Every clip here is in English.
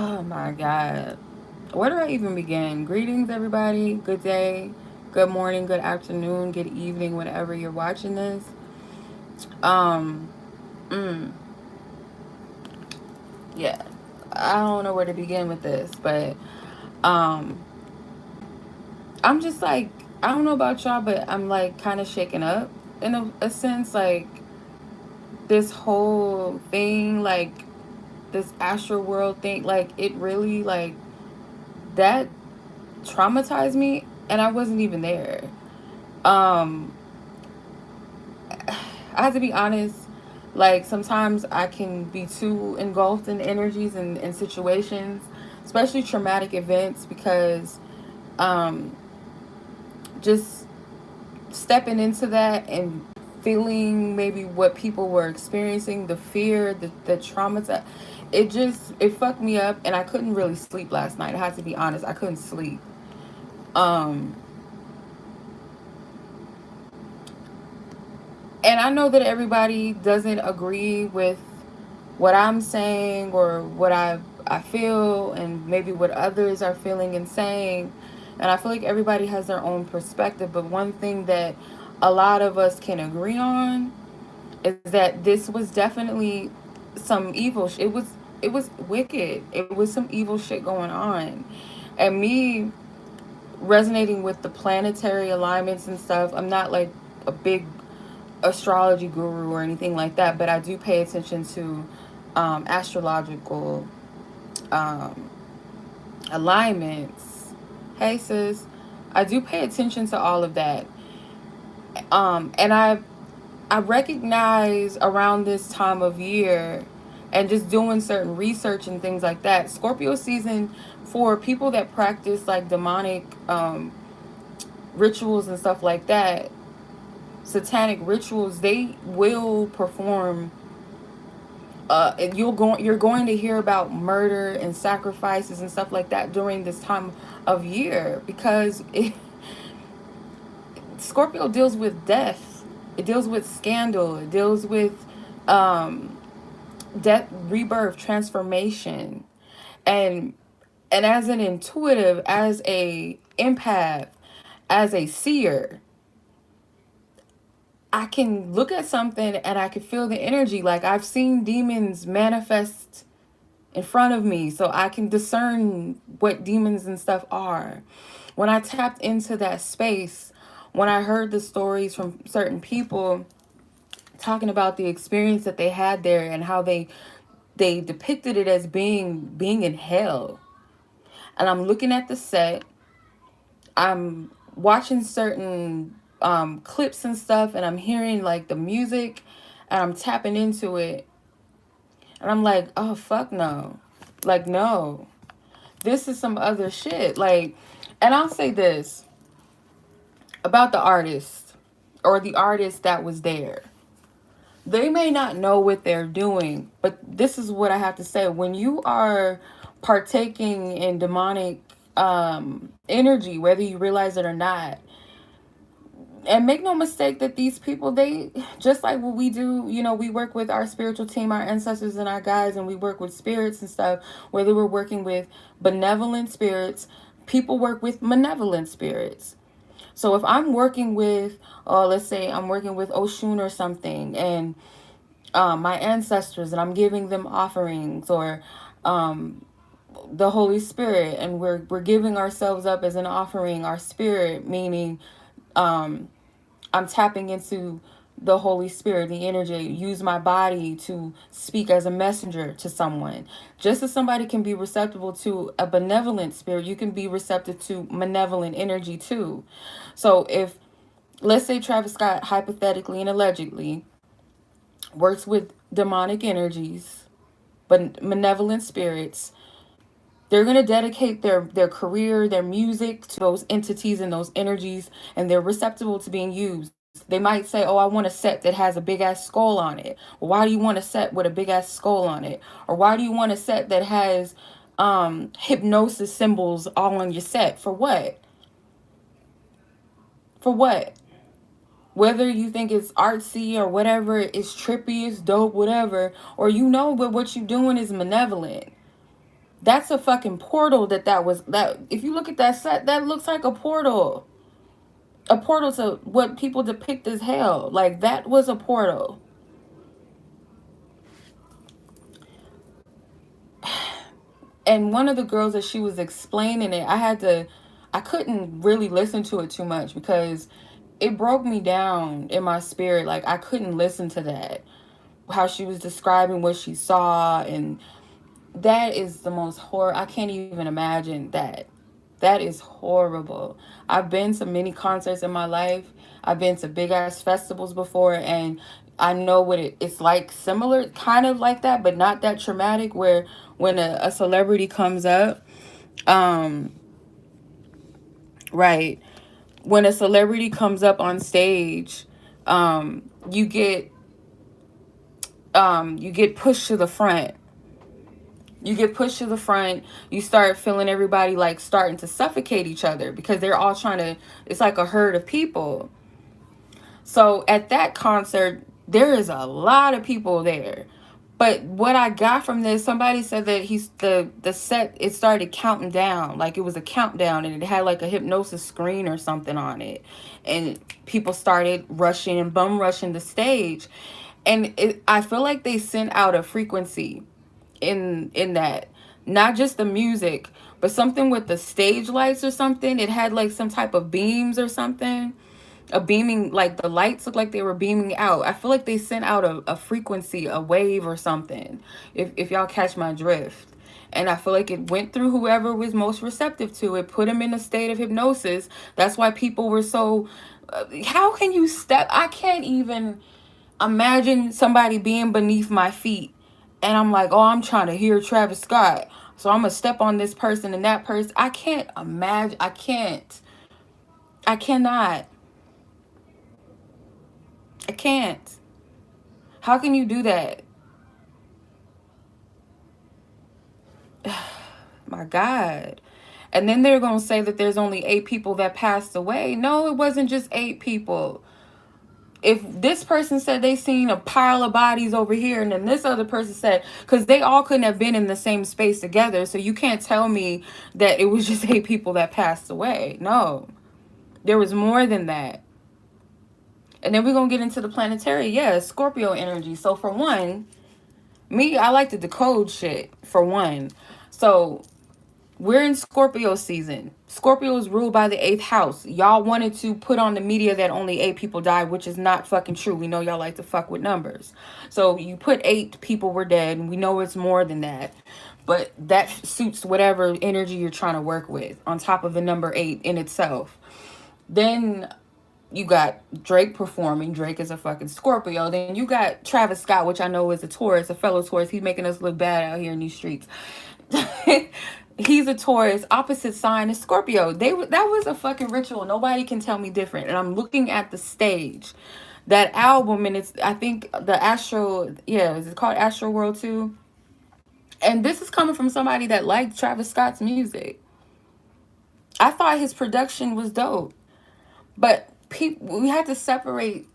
Oh my God. Where do I even begin? Greetings, everybody. Good day, good morning, good afternoon, good evening, whenever you're watching this. Um, mm, yeah. I don't know where to begin with this, but um, I'm just like, I don't know about y'all, but I'm like kind of shaken up in a sense. Like, this whole thing, like, this Astroworld thing, like, it really, like, that traumatized me, and I wasn't even there. Um, I have to be honest, like sometimes I can be too engulfed in energies and situations, especially traumatic events, because um, just stepping into that and feeling maybe what people were experiencing, the fear, the trauma, it fucked me up, and I couldn't really sleep last night. I have to be honest, I couldn't sleep. Um, and I know that everybody doesn't agree with what I'm saying or what I feel, and maybe what others are feeling and saying. And I feel like everybody has their own perspective, but one thing that a lot of us can agree on is that this was definitely some evil it was wicked. It was some evil shit going on. And me resonating with the planetary alignments and stuff, I'm not like a big astrology guru or anything like that, but I do pay attention to astrological um, alignments. Hey, sis, I do pay attention to all of that, and I recognize around this time of year, and just doing certain research and things like that. Scorpio season, for people that practice like demonic rituals and stuff like that, satanic rituals, they will perform and you're going to hear about murder and sacrifices and stuff like that during this time of year, because Scorpio deals with death, it deals with scandal, it deals with um, death, rebirth, transformation, and as an intuitive, as a empath, as a seer, I can look at something and I can feel the energy. Like, I've seen demons manifest in front of me, so I can discern what demons and stuff are. When I tapped into that space, when I heard the stories from certain people talking about the experience that they had there, and how they depicted it as being in hell. And I'm looking at the set, I'm watching certain clips and stuff, and I'm hearing like the music, and I'm tapping into it, and I'm like, oh fuck no. Like, no, this is some other shit. Like, and I'll say this about the artist, or the artist that was there. They may not know what they're doing, but this is what I have to say. When you are partaking in demonic energy, whether you realize it or not, and make no mistake that these people, they just like what we do, we work with our spiritual team, our ancestors and our guides, and we work with spirits and stuff. Whether we're working with benevolent spirits, people work with malevolent spirits. So if I'm working with, let's say I'm working with Oshun or something, and my ancestors, and I'm giving them offerings, or um, the Holy Spirit, and we're giving ourselves up as an offering, our spirit, meaning um, I'm tapping into the Holy Spirit, the energy, use my body to speak as a messenger to someone. Just as somebody can be receptible to a benevolent spirit, you can be receptive to malevolent energy too. So if, let's say, Travis Scott, hypothetically and allegedly, works with demonic energies, but malevolent spirits, they're going to dedicate their career, their music to those entities and those energies, and they're receptible to being used. They might say, oh, I want a set that has a big ass skull on it. Well, why do you want a set with a big ass skull on it? Or why do you want a set that has hypnosis symbols all on your set? For what? For what? Whether you think it's artsy or whatever, it's trippy, it's dope, whatever, or but what you're doing is malevolent. That's a fucking portal. That was that. If you look at that set, that looks like a portal to what people depict as hell. Like that was a portal. And one of the girls that she was explaining it, I couldn't really listen to it too much because it broke me down in my spirit. Like I couldn't listen to that. How she was describing what she saw, and that is the most horror. I can't even imagine that. That is horrible. I've been to many concerts in my life. I've been to big ass festivals before, and I know what it's like, similar, kind of like that, but not that traumatic. Where when a celebrity comes up, um, right, when a celebrity comes up on stage, you get pushed to the front. You get pushed to the front. You start feeling everybody like starting to suffocate each other because they're all trying to. It's like a herd of people. So at that concert, there is a lot of people there. But what I got from this, somebody said that the set, it started counting down, like it was a countdown, and it had like a hypnosis screen or something on it, and people started rushing and bum rushing the stage, and I feel like they sent out a frequency in that, not just the music, but something with the stage lights or something. It had like some type of beams or something, a beaming, like the lights looked like they were beaming out. I feel like they sent out a frequency, a wave or something, if y'all catch my drift. And I feel like it went through whoever was most receptive to it, put them in a state of hypnosis. That's why people were so how can you step, I can't even imagine somebody being beneath my feet and I'm like, oh, I'm trying to hear Travis Scott, so I'm gonna step on this person and that person. I can't imagine. I cannot. I can't. How can you do that? My God. And then they're going to say that there's only 8 people that passed away. No, it wasn't just 8 people. If this person said they seen a pile of bodies over here, and then this other person said, because they all couldn't have been in the same space together, so you can't tell me that it was just 8 people that passed away. No, there was more than that. And then we're going to get into the planetary. Yeah, Scorpio energy. So for one, me, I like to decode shit, for one. So we're in Scorpio season. Scorpio is ruled by the 8th house. Y'all wanted to put on the media that only 8 people died, which is not fucking true. We know y'all like to fuck with numbers. So you put 8 people were dead, and we know it's more than that. But that suits whatever energy you're trying to work with, on top of the number 8 in itself. Then you got Drake performing. Drake is a fucking Scorpio. Then you got Travis Scott, which I know is a Taurus, a fellow Taurus. He's making us look bad out here in these streets. He's a Taurus. Opposite sign is Scorpio. That was a fucking ritual. Nobody can tell me different. And I'm looking at the stage, that album, and it's, I think the Astro, yeah, is it called Astroworld too? And this is coming from somebody that liked Travis Scott's music. I thought his production was dope, but we had to separate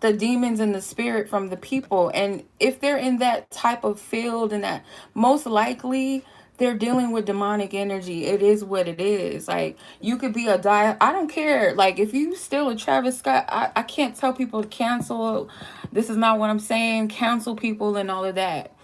the demons and the spirit from the people. And if they're in that type of field, and that, most likely they're dealing with demonic energy. It is what it is. Like, you could be I don't care. Like, if you still a Travis Scott, I can't tell people to cancel. This is not what I'm saying. Cancel people and all of that.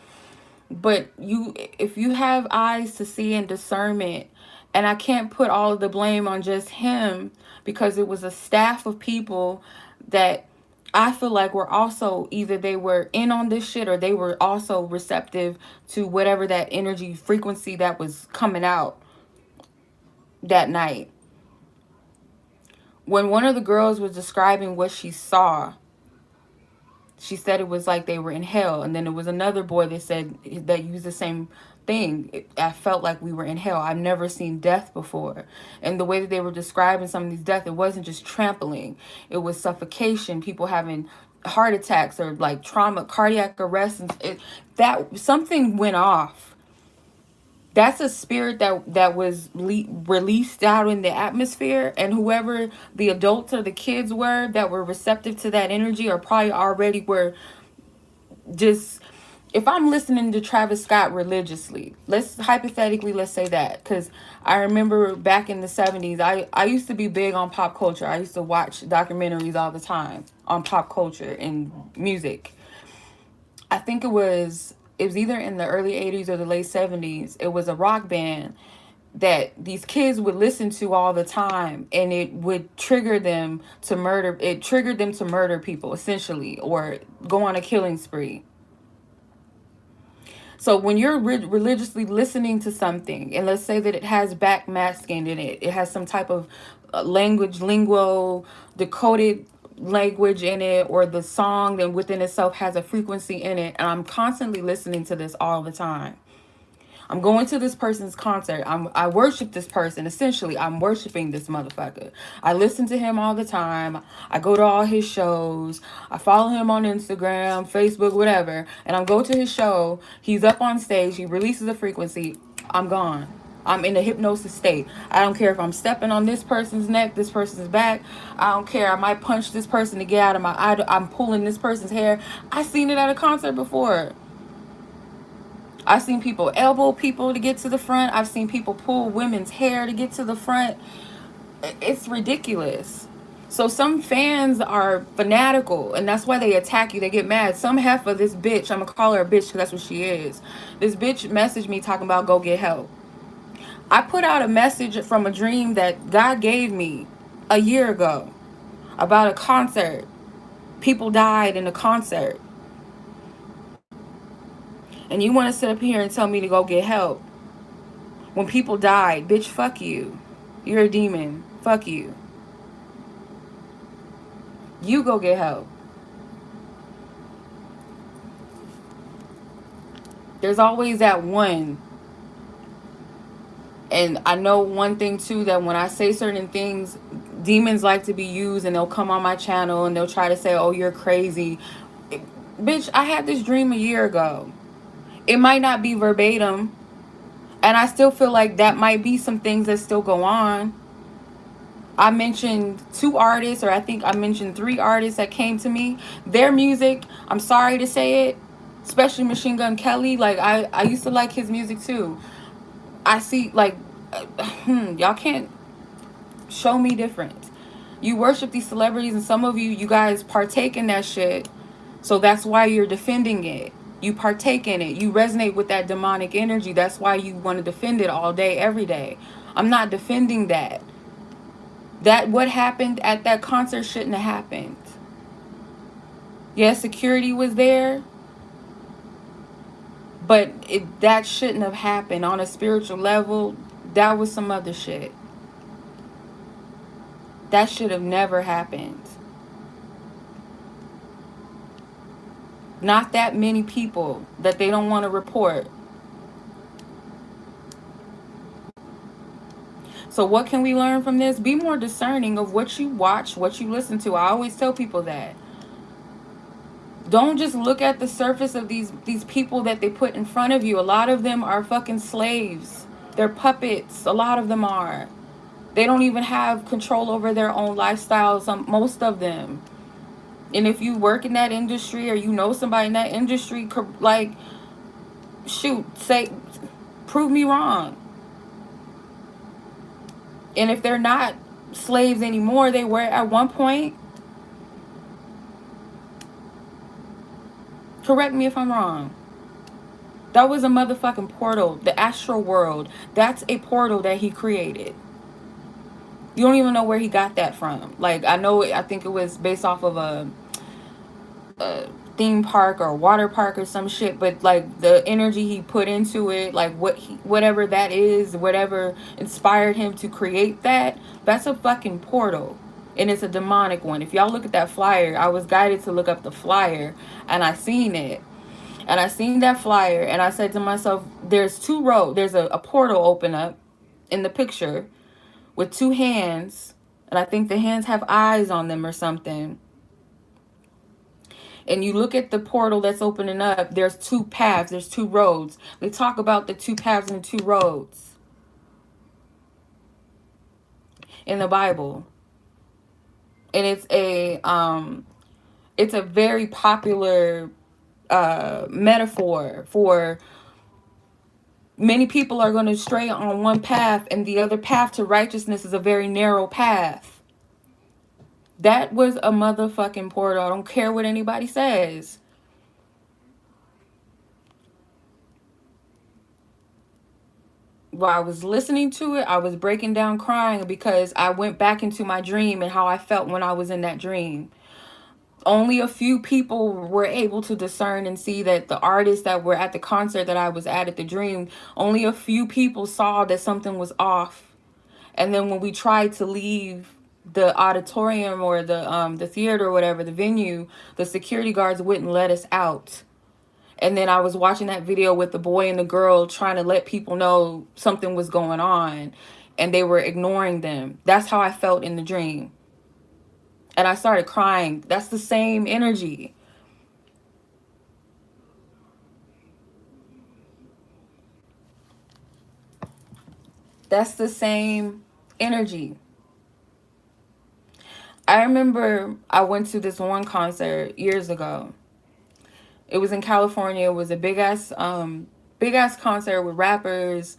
But if you have eyes to see and discernment, and I can't put all of the blame on just him, because it was a staff of people that I feel like were also, either they were in on this shit, or they were also receptive to whatever that energy frequency that was coming out that night. When one of the girls was describing what she saw, she said it was like they were in hell. And then there was another boy that said that used the same thing. I felt like we were in hell. I've never seen death before. And the way that they were describing some of these deaths, it wasn't just trampling. It was suffocation, people having heart attacks, or like trauma, cardiac arrest. And that something went off. That's a spirit that was released out in the atmosphere, and whoever the adults or the kids were that were receptive to that energy, or probably already were just If I'm listening to Travis Scott religiously, let's say that, because I remember back in the 70s, I used to be big on pop culture. I used to watch documentaries all the time on pop culture and music. I think it was either in the early 80s or the late 70s. It was a rock band that these kids would listen to all the time, and it would trigger them to murder. It triggered them to murder people, essentially, or go on a killing spree. So when you're religiously listening to something, and let's say that it has backmasking in it, it has some type of lingual, decoded language in it, or the song then within itself has a frequency in it, and I'm constantly listening to this all the time. I'm going to this person's concert. I worship this person. Essentially, I'm worshiping this motherfucker. I listen to him all the time. I go to all his shows. I follow him on Instagram, Facebook, whatever. And I go to his show. He's up on stage. He releases a frequency. I'm gone. I'm in a hypnosis state. I don't care if I'm stepping on this person's neck, this person's back. I don't care. I might punch this person to get out of my eye. I'm pulling this person's hair. I seen it at a concert before. I've seen people elbow people to get to the front. I've seen people pull women's hair to get to the front. It's ridiculous. So some fans are fanatical, and that's why they attack you. They get mad. Some heifer, this bitch, I'm gonna call her a bitch because that's what she is. This bitch messaged me talking about go get help. I put out a message from a dream that God gave me a year ago about a concert. People died in a concert. And you want to sit up here and tell me to go get help. When people died, bitch, fuck you. You're a demon. Fuck you. You go get help. There's always that one. And I know one thing too, that when I say certain things, demons like to be used, and they'll come on my channel and they'll try to say, oh, you're crazy. Bitch, I had this dream a year ago. It might not be verbatim. And I still feel like that might be some things that still go on. I mentioned 2 artists, or I think I mentioned 3 artists that came to me. Their music, I'm sorry to say it, especially Machine Gun Kelly. Like, I used to like his music too. I see, like, y'all can't show me different. You worship these celebrities, and some of you guys partake in that shit. So that's why you're defending it. You partake in it. You resonate with that demonic energy. That's why you want to defend it all day, every day. I'm not defending that. That what happened at that concert shouldn't have happened. Yes, security was there, but that shouldn't have happened. On a spiritual level, that was some other shit. That should have never happened. Not that many people that they don't want to report. So what can we learn from this? Be more discerning of what you watch, what you listen to. I always tell people that. Don't just look at the surface of these people that they put in front of you. A lot of them are fucking slaves. They're puppets. A lot of them are. They don't even have control over their own lifestyles, most of them. And if you work in that industry, or you know somebody in that industry, like, shoot, say, prove me wrong. And if they're not slaves anymore, they were at one point. Correct me if I'm wrong. That was a motherfucking portal. The Astroworld. That's a portal that he created. You don't even know where he got that from. Like, I think it was based off of a theme park or a water park or some shit, but like the energy he put into it, like whatever that is, whatever inspired him to create that, that's a fucking portal. And it's a demonic one. If y'all look at that flyer, I was guided to look up the flyer, and I seen it. And I seen that flyer, and I said to myself, there's there's a portal open up in the picture with 2 hands, and I think the hands have eyes on them or something. And you look at the portal that's opening up, there's 2 paths, there's 2 roads. They talk about the 2 paths and the 2 roads in the Bible. And it's a very popular metaphor for many people are going to stray on one path, and the other path to righteousness is a very narrow path. That was a motherfucking portal. I don't care what anybody says. While I was listening to it, I was breaking down crying because I went back into my dream and how I felt when I was in that dream. Only a few people were able to discern and see that the artists that were at the concert that I was at the dream, only a few people saw that something was off. And then when we tried to leave the auditorium or the theater or whatever, the venue, the security guards wouldn't let us out. And then I was watching that video with the boy and the girl trying to let people know something was going on, and they were ignoring them. That's how I felt in the dream. And I started crying. That's the same energy. That's the same energy. I remember I went to this one concert years ago. It was in California. It was a big ass concert with rappers,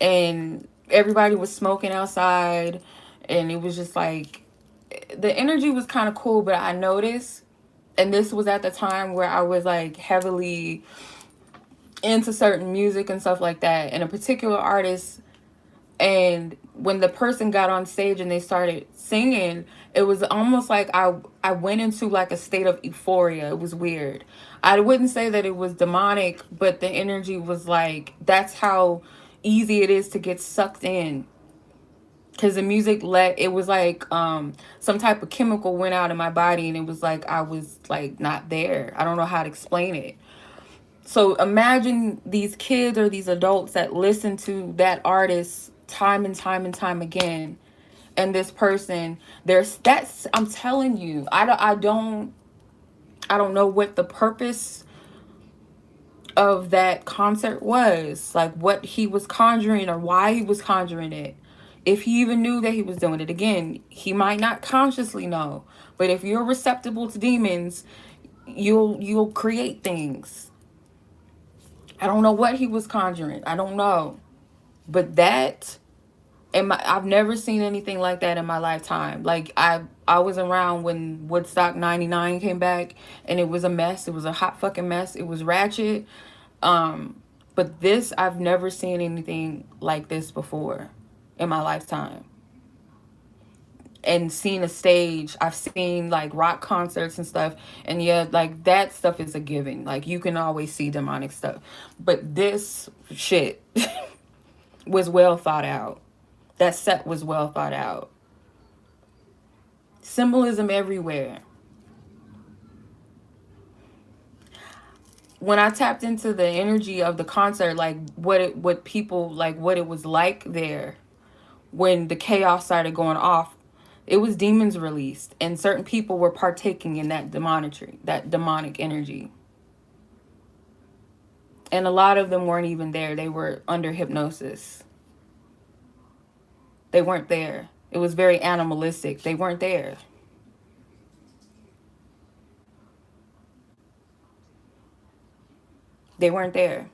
and everybody was smoking outside, and it was just like the energy was kind of cool. But I noticed, and this was at the time where I was like heavily into certain music and stuff like that, and a particular artist. And when the person got on stage and they started singing, it was almost like I went into like a state of euphoria. It was weird. I wouldn't say that it was demonic, but the energy was like, that's how easy it is to get sucked in. Because the music let, it was like some type of chemical went out in my body, and it was like I was like not there. I don't know how to explain it. So imagine these kids or these adults that listen to that artist time and time and time again, and this person, there's that's, I'm telling you, I don't know what the purpose of that concert was, like what he was conjuring or why he was conjuring it. If he even knew that he was doing it, again, he might not consciously know. But if you're receptible to demons, you'll create things. I don't know what he was conjuring. I don't know. But that, I've never seen anything like that in my lifetime. Like I was around when Woodstock 99 came back, and it was a mess. It was a hot fucking mess. It was ratchet. But this, I've never seen anything like this before in my lifetime. And seen a stage, I've seen like rock concerts and stuff, and yeah, like that stuff is a given. Like you can always see demonic stuff. But this shit was well thought out. That set was well thought out. Symbolism everywhere. When I tapped into the energy of the concert, like what people, like what it was like there when the chaos started going off, it was demons released, and certain people were partaking in that demonic energy. And a lot of them weren't even there. They were under hypnosis. They weren't there. It was very animalistic. They weren't there. They weren't there.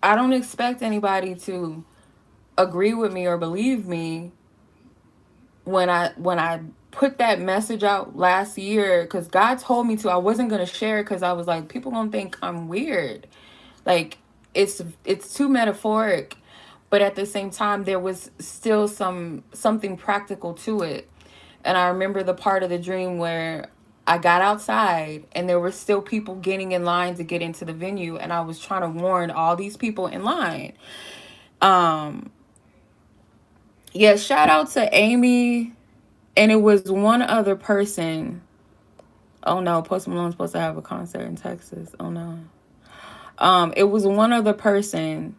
I don't expect anybody to agree with me or believe me when I put that message out last year, because God told me to. I wasn't gonna share it because I was like, people gonna think I'm weird. Like it's too metaphoric, but at the same time there was still something practical to it. And I remember the part of the dream where I got outside and there were still people getting in line to get into the venue, and I was trying to warn all these people in line. Um yeah, shout out to Amy, and it was one other person. Oh no, Post Malone's supposed to have a concert in Texas. Oh no. It was one other person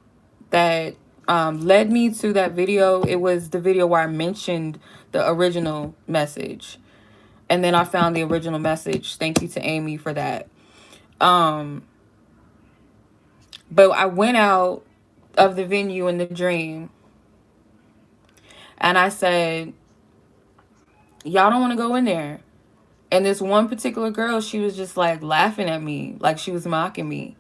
that led me to that video. It was the video where I mentioned the original message. And then I found the original message. Thank you to Amy for that. Um, but I went out of the venue in the dream, and I said, y'all don't want to go in there. And this one particular girl, she was just like laughing at me, like she was mocking me.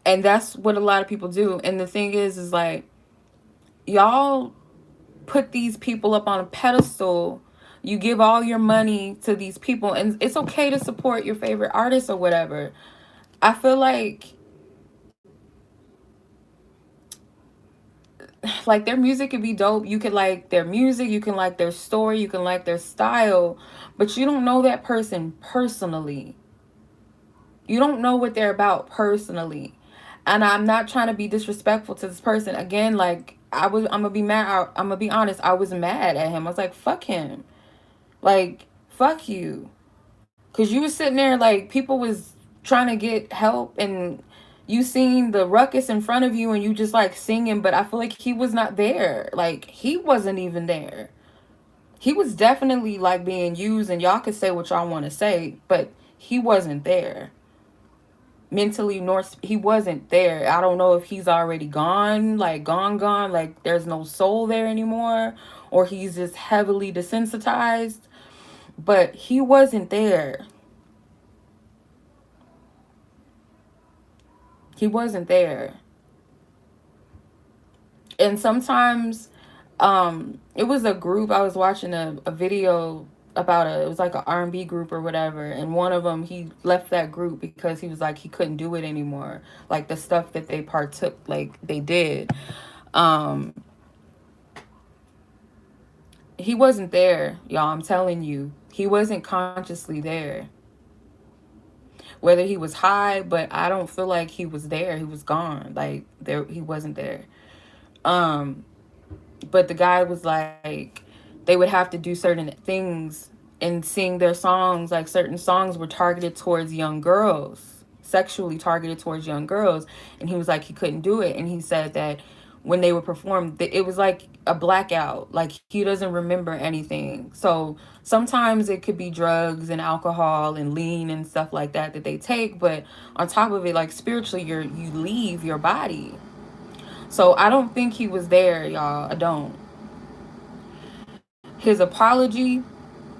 And that's what a lot of people do. And the thing is like, y'all put these people up on a pedestal. You give all your money to these people, and it's okay to support your favorite artists or whatever. I feel like their music could be dope. You could like their music, you can like their story, you can like their style, but you don't know that person personally. You don't know what they're about personally. And I'm not trying to be disrespectful to this person. Again, like I'm gonna be mad. I'm gonna be honest. I was mad at him. I was like, fuck him. Like, fuck you. Cause you was sitting there like people was trying to get help, and you seen the ruckus in front of you and you just like singing, but I feel like he was not there. Like he wasn't even there. He was definitely like being used, and y'all could say what y'all want to say, but he wasn't there. Mentally, nor he wasn't there. I don't know if he's already gone, like gone, like there's no soul there anymore, or he's just heavily desensitized, but he wasn't there. He wasn't there. And sometimes it was a group. I was watching a video about it was like an R&B group or whatever, and one of them, he left that group because he was like he couldn't do it anymore, like the stuff that they partook, like they did. um he wasn't there, y'all. I'm telling you, he wasn't consciously there. Whether he was high, but I don't feel like he was there. He was gone. Like there, he wasn't there. um but the guy was like, they would have to do certain things and sing their songs. Like certain songs were targeted towards young girls, sexually targeted towards young girls, and he was like he couldn't do it. And he said that when they would perform, it was like a blackout, like he doesn't remember anything. So sometimes it could be drugs and alcohol and lean and stuff like that that they take, but on top of it, like spiritually, you leave your body. So I don't think he was there, y'all. I don't. His apology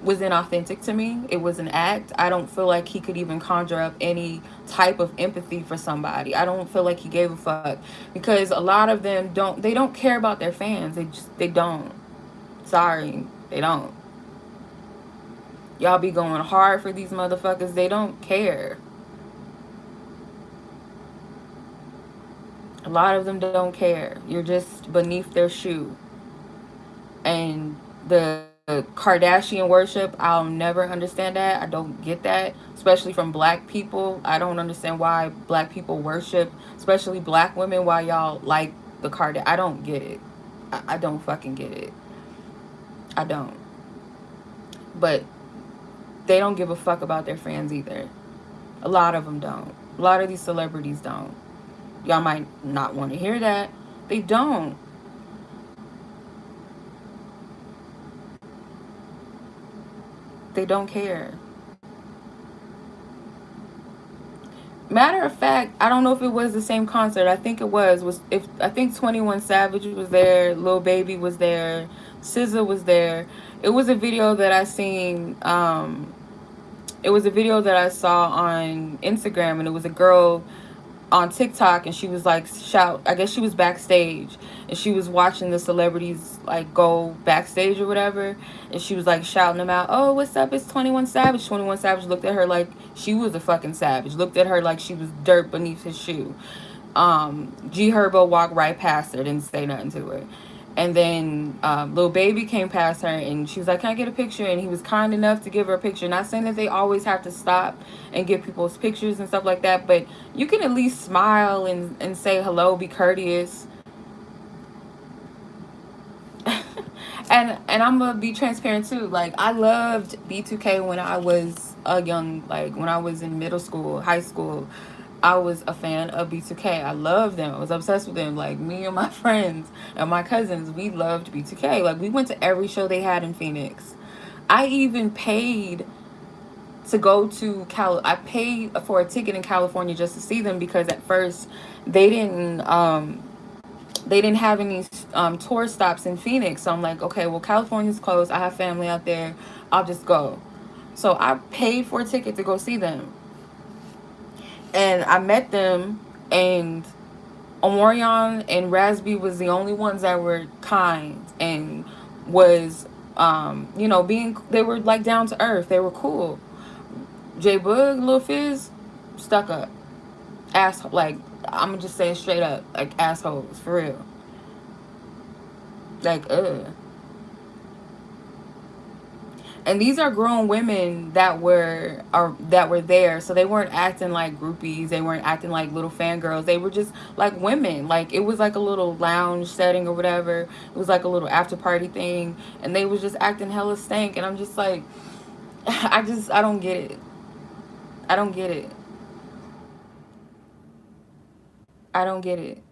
was inauthentic to me. It was an act. I don't feel like he could even conjure up any type of empathy for somebody. I don't feel like he gave a fuck, because a lot of them don't care about their fans. They don't. Sorry, they don't. Y'all be going hard for these motherfuckers. They don't care. A lot of them don't care. You're just beneath their shoe. And the Kardashian worship, I'll never understand that. I don't get that, especially from black people. I don't understand why black people worship, especially black women, why y'all like the Kardashian. I don't get it. I don't fucking get it. I don't. But they don't give a fuck about their fans either. A lot of them don't. A lot of these celebrities don't. Y'all might not want to hear that. They don't. They don't care. Matter of fact, I don't know if it was the same concert. I think it was if I think 21 Savage was there, Lil Baby was there, SZA was there. It was a video that I seen. It was a video that I saw on Instagram, and it was a girl on TikTok, and she was like shout. I guess she was backstage, and she was watching the celebrities like go backstage or whatever, and she was like shouting them out. Oh, what's up? It's 21 Savage. 21 Savage looked at her like she was a fucking savage. Looked at her like she was dirt beneath his shoe. G Herbo walked right past her, didn't say nothing to her. And then Lil Baby came past her, and she was like, can I get a picture? And he was kind enough to give her a picture. Not saying that they always have to stop and get people's pictures and stuff like that, but you can at least smile and say hello, be courteous. And I'm gonna be transparent too. Like I loved B2K when I was a young, like when I was in middle school, high school. I was a fan of B2K. I loved them. I was obsessed with them. Like me and my friends and my cousins, we loved B2K. Like we went to every show they had in Phoenix. I even paid to go to I paid for a ticket in California just to see them, because at first they didn't they didn't have any tour stops in Phoenix. So I'm like, okay, well, California's closed. I have family out there. I'll just go. So I paid for a ticket to go see them. And I met them, and Omarion and Rasby was the only ones that were kind and was, being, they were like down to earth. They were cool. J Boog, Lil Fizz, stuck up. Ass, like, I'm just saying straight up, like, assholes, for real. Like, ugh. And these are grown women that were there, so they weren't acting like groupies, they weren't acting like little fangirls, they were just like women. Like, it was like a little lounge setting or whatever, it was like a little after party thing, and they was just acting hella stank, and I'm just like, I don't get it. I don't get it. I don't get it.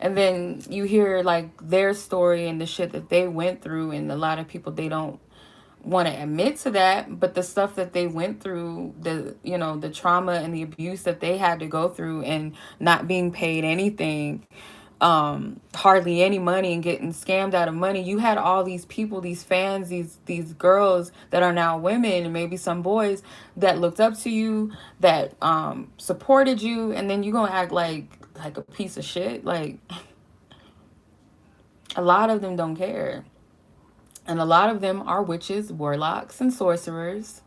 And then you hear like their story and the shit that they went through, and a lot of people, they don't want to admit to that, but the stuff that they went through, the trauma and the abuse that they had to go through, and not being paid anything, hardly any money, and getting scammed out of money. You had all these people, these fans, these girls that are now women, and maybe some boys that looked up to you, that supported you, and then you gonna act like a piece of shit. Like, a lot of them don't care. And a lot of them are witches, warlocks, and sorcerers.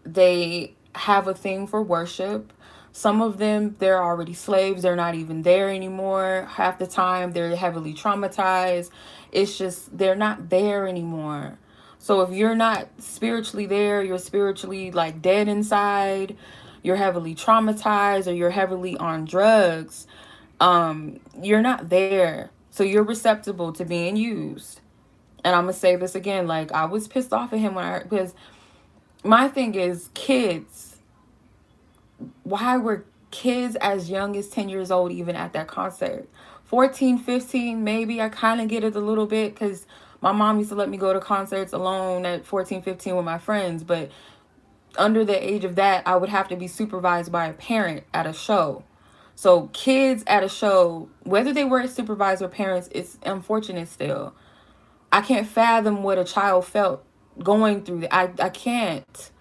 They have a thing for worship. Some of them, they're already slaves. They're not even there anymore. Half the time, they're heavily traumatized. It's just, they're not there anymore. So if you're not spiritually there, you're spiritually like dead inside, you're heavily traumatized, or you're heavily on drugs, you're not there. So you're receptible to being used. And I'm gonna say this again, like, I was pissed off at him when I heard, because my thing is, kids, why were kids as young as 10 years old even at that concert? 14, 15, maybe I kind of get it a little bit, because my mom used to let me go to concerts alone at 14, 15 with my friends, but under the age of that, I would have to be supervised by a parent at a show. So kids at a show, whether they were supervised or parents, it's unfortunate still. I can't fathom what a child felt going through that. I can't.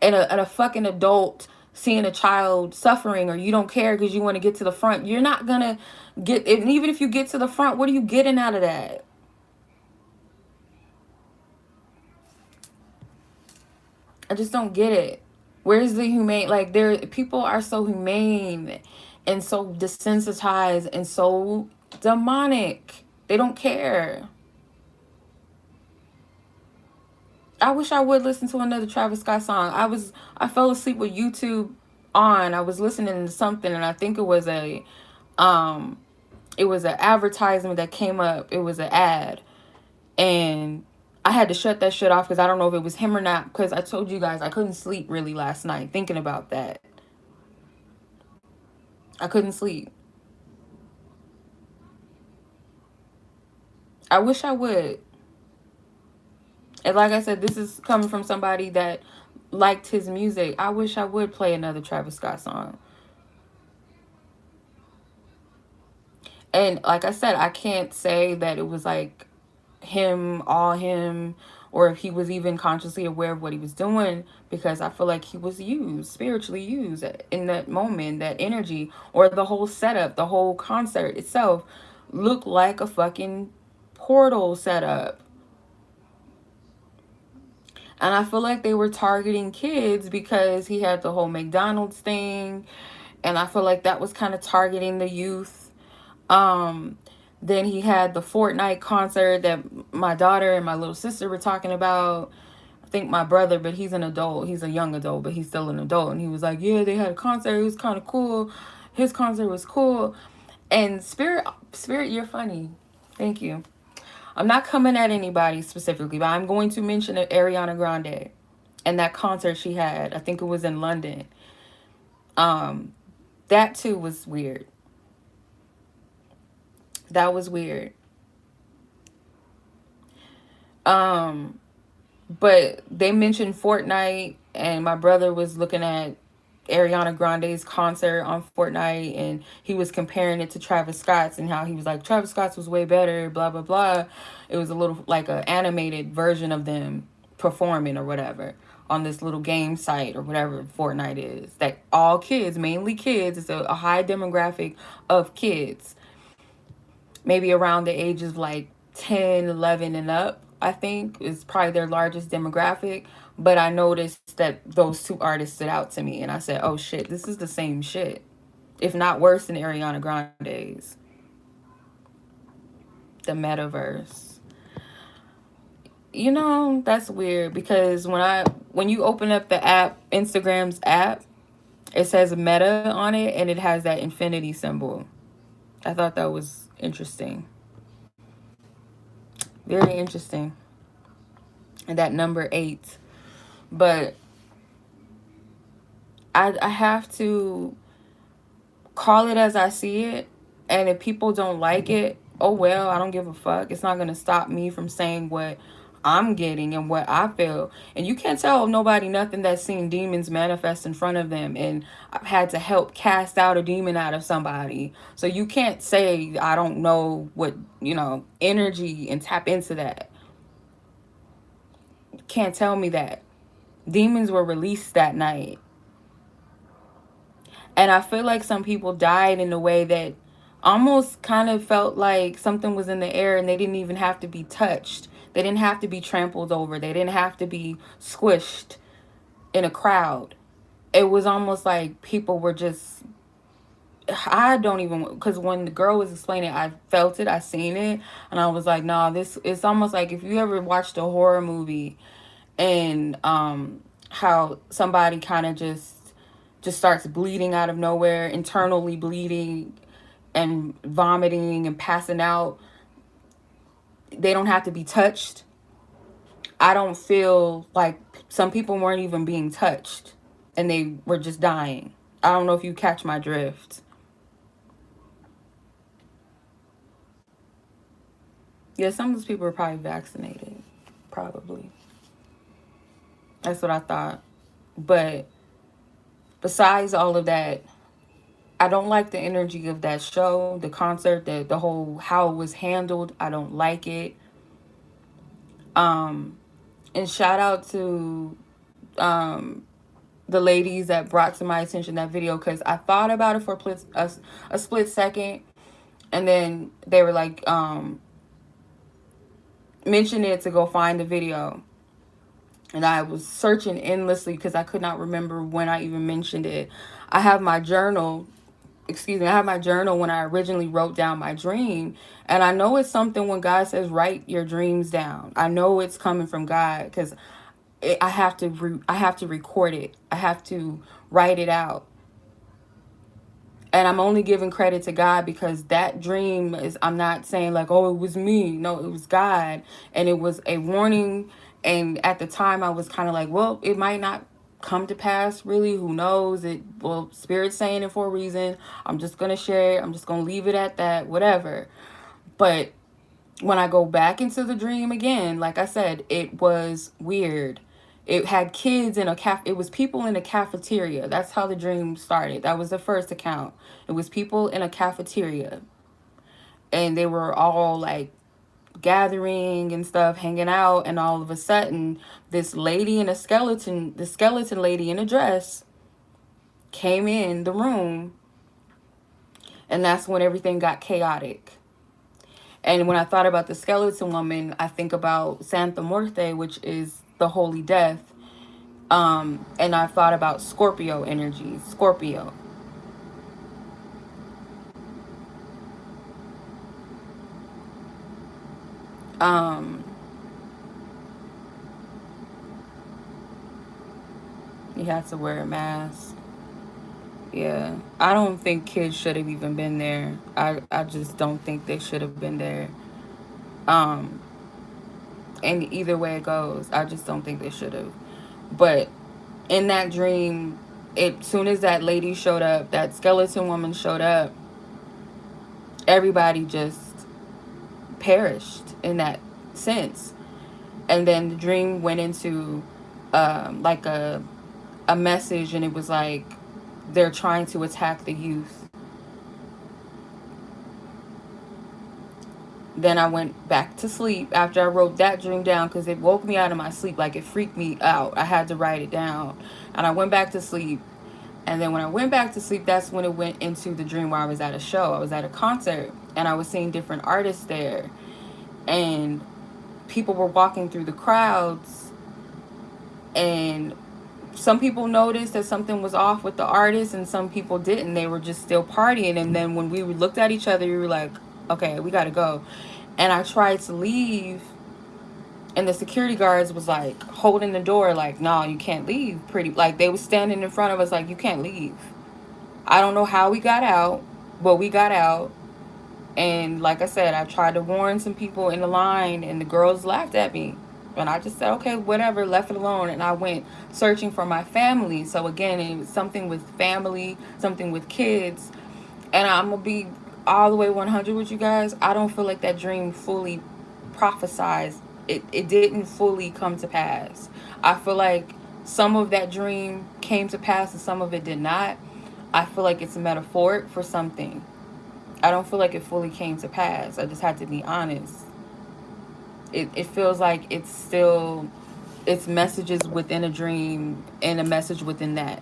And a fucking adult seeing a child suffering, or you don't care because you want to get to the front, you're not gonna get. And even if you get to the front, what are you getting out of that? I just don't get it. Where's the humane? Like, there, people are so humane and so desensitized and so demonic. They don't care. I wish I would listen to another Travis Scott song. I fell asleep with YouTube on. I was listening to something, and I think um it was an advertisement that came up. It was an ad, and I had to shut that shit off because I don't know if it was him or not, because I told you guys I couldn't sleep really last night thinking about that. I couldn't sleep. I wish I would. And like I said, this is coming from somebody that liked his music. I wish I would play another Travis Scott song. And like I said, I can't say that it was like him, all him, or if he was even consciously aware of what he was doing, because I feel like he was used, spiritually used in that moment, that energy, or the whole setup, the whole concert itself looked like a fucking portal setup. And I feel like they were targeting kids because he had the whole McDonald's thing. And I feel like that was kind of targeting the youth. Um, then he had the Fortnite concert that my daughter and my little sister were talking about. I think my brother, but he's an adult. He's a young adult, but he's still an adult. And he was like, yeah, they had a concert. It was kind of cool. His concert was cool. And Spirit, you're funny. Thank you. I'm not coming at anybody specifically, but I'm going to mention Ariana Grande and that concert she had. I think it was in London. Um, that too was weird. That was weird. But they mentioned Fortnite, and my brother was looking at Ariana Grande's concert on Fortnite, and he was comparing it to Travis Scott's and how he was like, Travis Scott's was way better, blah blah blah. It was a little like a animated version of them performing or whatever on this little game site or whatever Fortnite is. That all kids, mainly kids, it's a high demographic of kids, maybe around the ages of like 10, 11 and up, I think is probably their largest demographic. But I noticed that those two artists stood out to me, and I said, oh shit, this is the same shit, if not worse than Ariana Grande's. The metaverse. You know, that's weird because when you open up the app, Instagram's app, it says Meta on it and it has that infinity symbol. I thought that was interesting. Very interesting. And that number 8. But I have to call it as I see it. And if people don't like it, oh well, I don't give a fuck. It's not going to stop me from saying what I'm getting and what I feel. And you can't tell nobody nothing that's seen demons manifest in front of them. And I've had to help cast out a demon out of somebody. So you can't say I don't know what, energy and tap into that. You can't tell me that. Demons were released that night. And I feel like some people died in a way that almost kind of felt like something was in the air and they didn't even have to be touched. They didn't have to be trampled over. They didn't have to be squished in a crowd. It was almost like people were just, I don't even, because when the girl was explaining it, I felt it, I seen it, and I was like, nah, this, it's almost like if you ever watched a horror movie and how somebody kind of just starts bleeding out of nowhere, internally bleeding and vomiting and passing out. They don't have to be touched. I don't feel like some people weren't even being touched and they were just dying. I don't know if you catch my drift. Yeah, some of those people were probably vaccinated. Probably. That's what I thought. But besides all of that, I don't like the energy of that show, the concert, the whole how it was handled. I don't like it. And shout out to the ladies that brought to my attention that video, because I thought about it for a split second, and then they were like, mention it to go find the video. And I was searching endlessly because I could not remember when I even mentioned it. I have my journal I have my journal when I originally wrote down my dream. And I know it's something when God says, write your dreams down. I know it's coming from God because I have to record it. I have to write it out. And I'm only giving credit to God because that dream is, I'm not saying like, oh, it was me. No, it was God. And it was a warning. And at the time I was kind of like, well, it might not come to pass, really. Who knows? Spirit's saying it for a reason. I'm just going to share it. I'm just going to leave it at that, whatever. But when I go back into the dream again, like I said, it was weird. It had kids in it was people in a cafeteria. That's how the dream started. That was the first account. It was people in a cafeteria. And they were all like gathering and stuff, hanging out, and all of a sudden this lady in the skeleton lady in a dress came in the room, and that's when everything got chaotic. And when I thought about the skeleton woman, I think about Santa Muerte, which is the holy death. And I thought about Scorpio energy. Scorpio. You have to wear a mask. Yeah. I don't think kids should have even been there. I just don't think they should have been there. And either way it goes, I just don't think they should have. But in that dream, soon as that lady showed up, that skeleton woman showed up, everybody just perished in that sense. And then the dream went into like a message, and it was like, they're trying to attack the youth. Then I went back to sleep after I wrote that dream down because it woke me out of my sleep. Like it freaked me out. I had to write it down. And I went back to sleep. And then when I went back to sleep, that's when it went into the dream where I was at a show. I was at a concert and I was seeing different artists there. And people were walking through the crowds. And some people noticed that something was off with the artist and some people didn't. They were just still partying. And then when we looked at each other, we were like, okay, we got to go. And I tried to leave, and the security guards was like holding the door like, no, you can't leave. Pretty like they was standing in front of us like, you can't leave. I don't know how we got out, but we got out. And like I said, I tried to warn some people in the line and the girls laughed at me. And I just said, okay, whatever, left it alone. And I went searching for my family. So again, it was something with family, something with kids. And I'm going to be all the way 100 with you guys. I don't feel like that dream fully prophesized. It didn't fully come to pass. I feel like some of that dream came to pass and some of it did not. I feel like it's a metaphoric for something. I don't feel like it fully came to pass. I just had to be honest. It feels like it's still, it's messages within a dream and a message within that.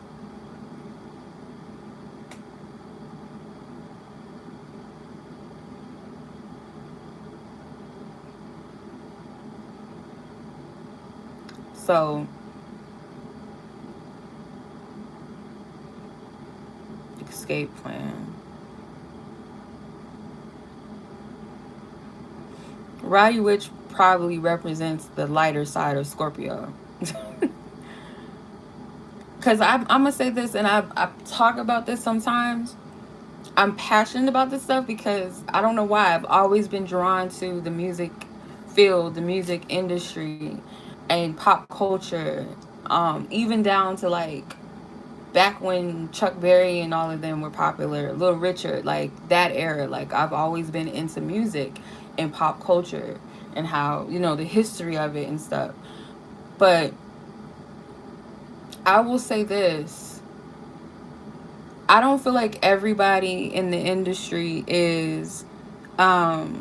So, escape plan. Roddy Witch probably represents the lighter side of Scorpio. Because I'm going to say this, and I talk about this sometimes. I'm passionate about this stuff because I don't know why. I've always been drawn to the music field, the music industry, and pop culture. Even down to like back when Chuck Berry and all of them were popular, Little Richard, like that era. Like I've always been into music and pop culture and how, you know, the history of it and stuff. But I will say this. I don't feel like everybody in the industry is I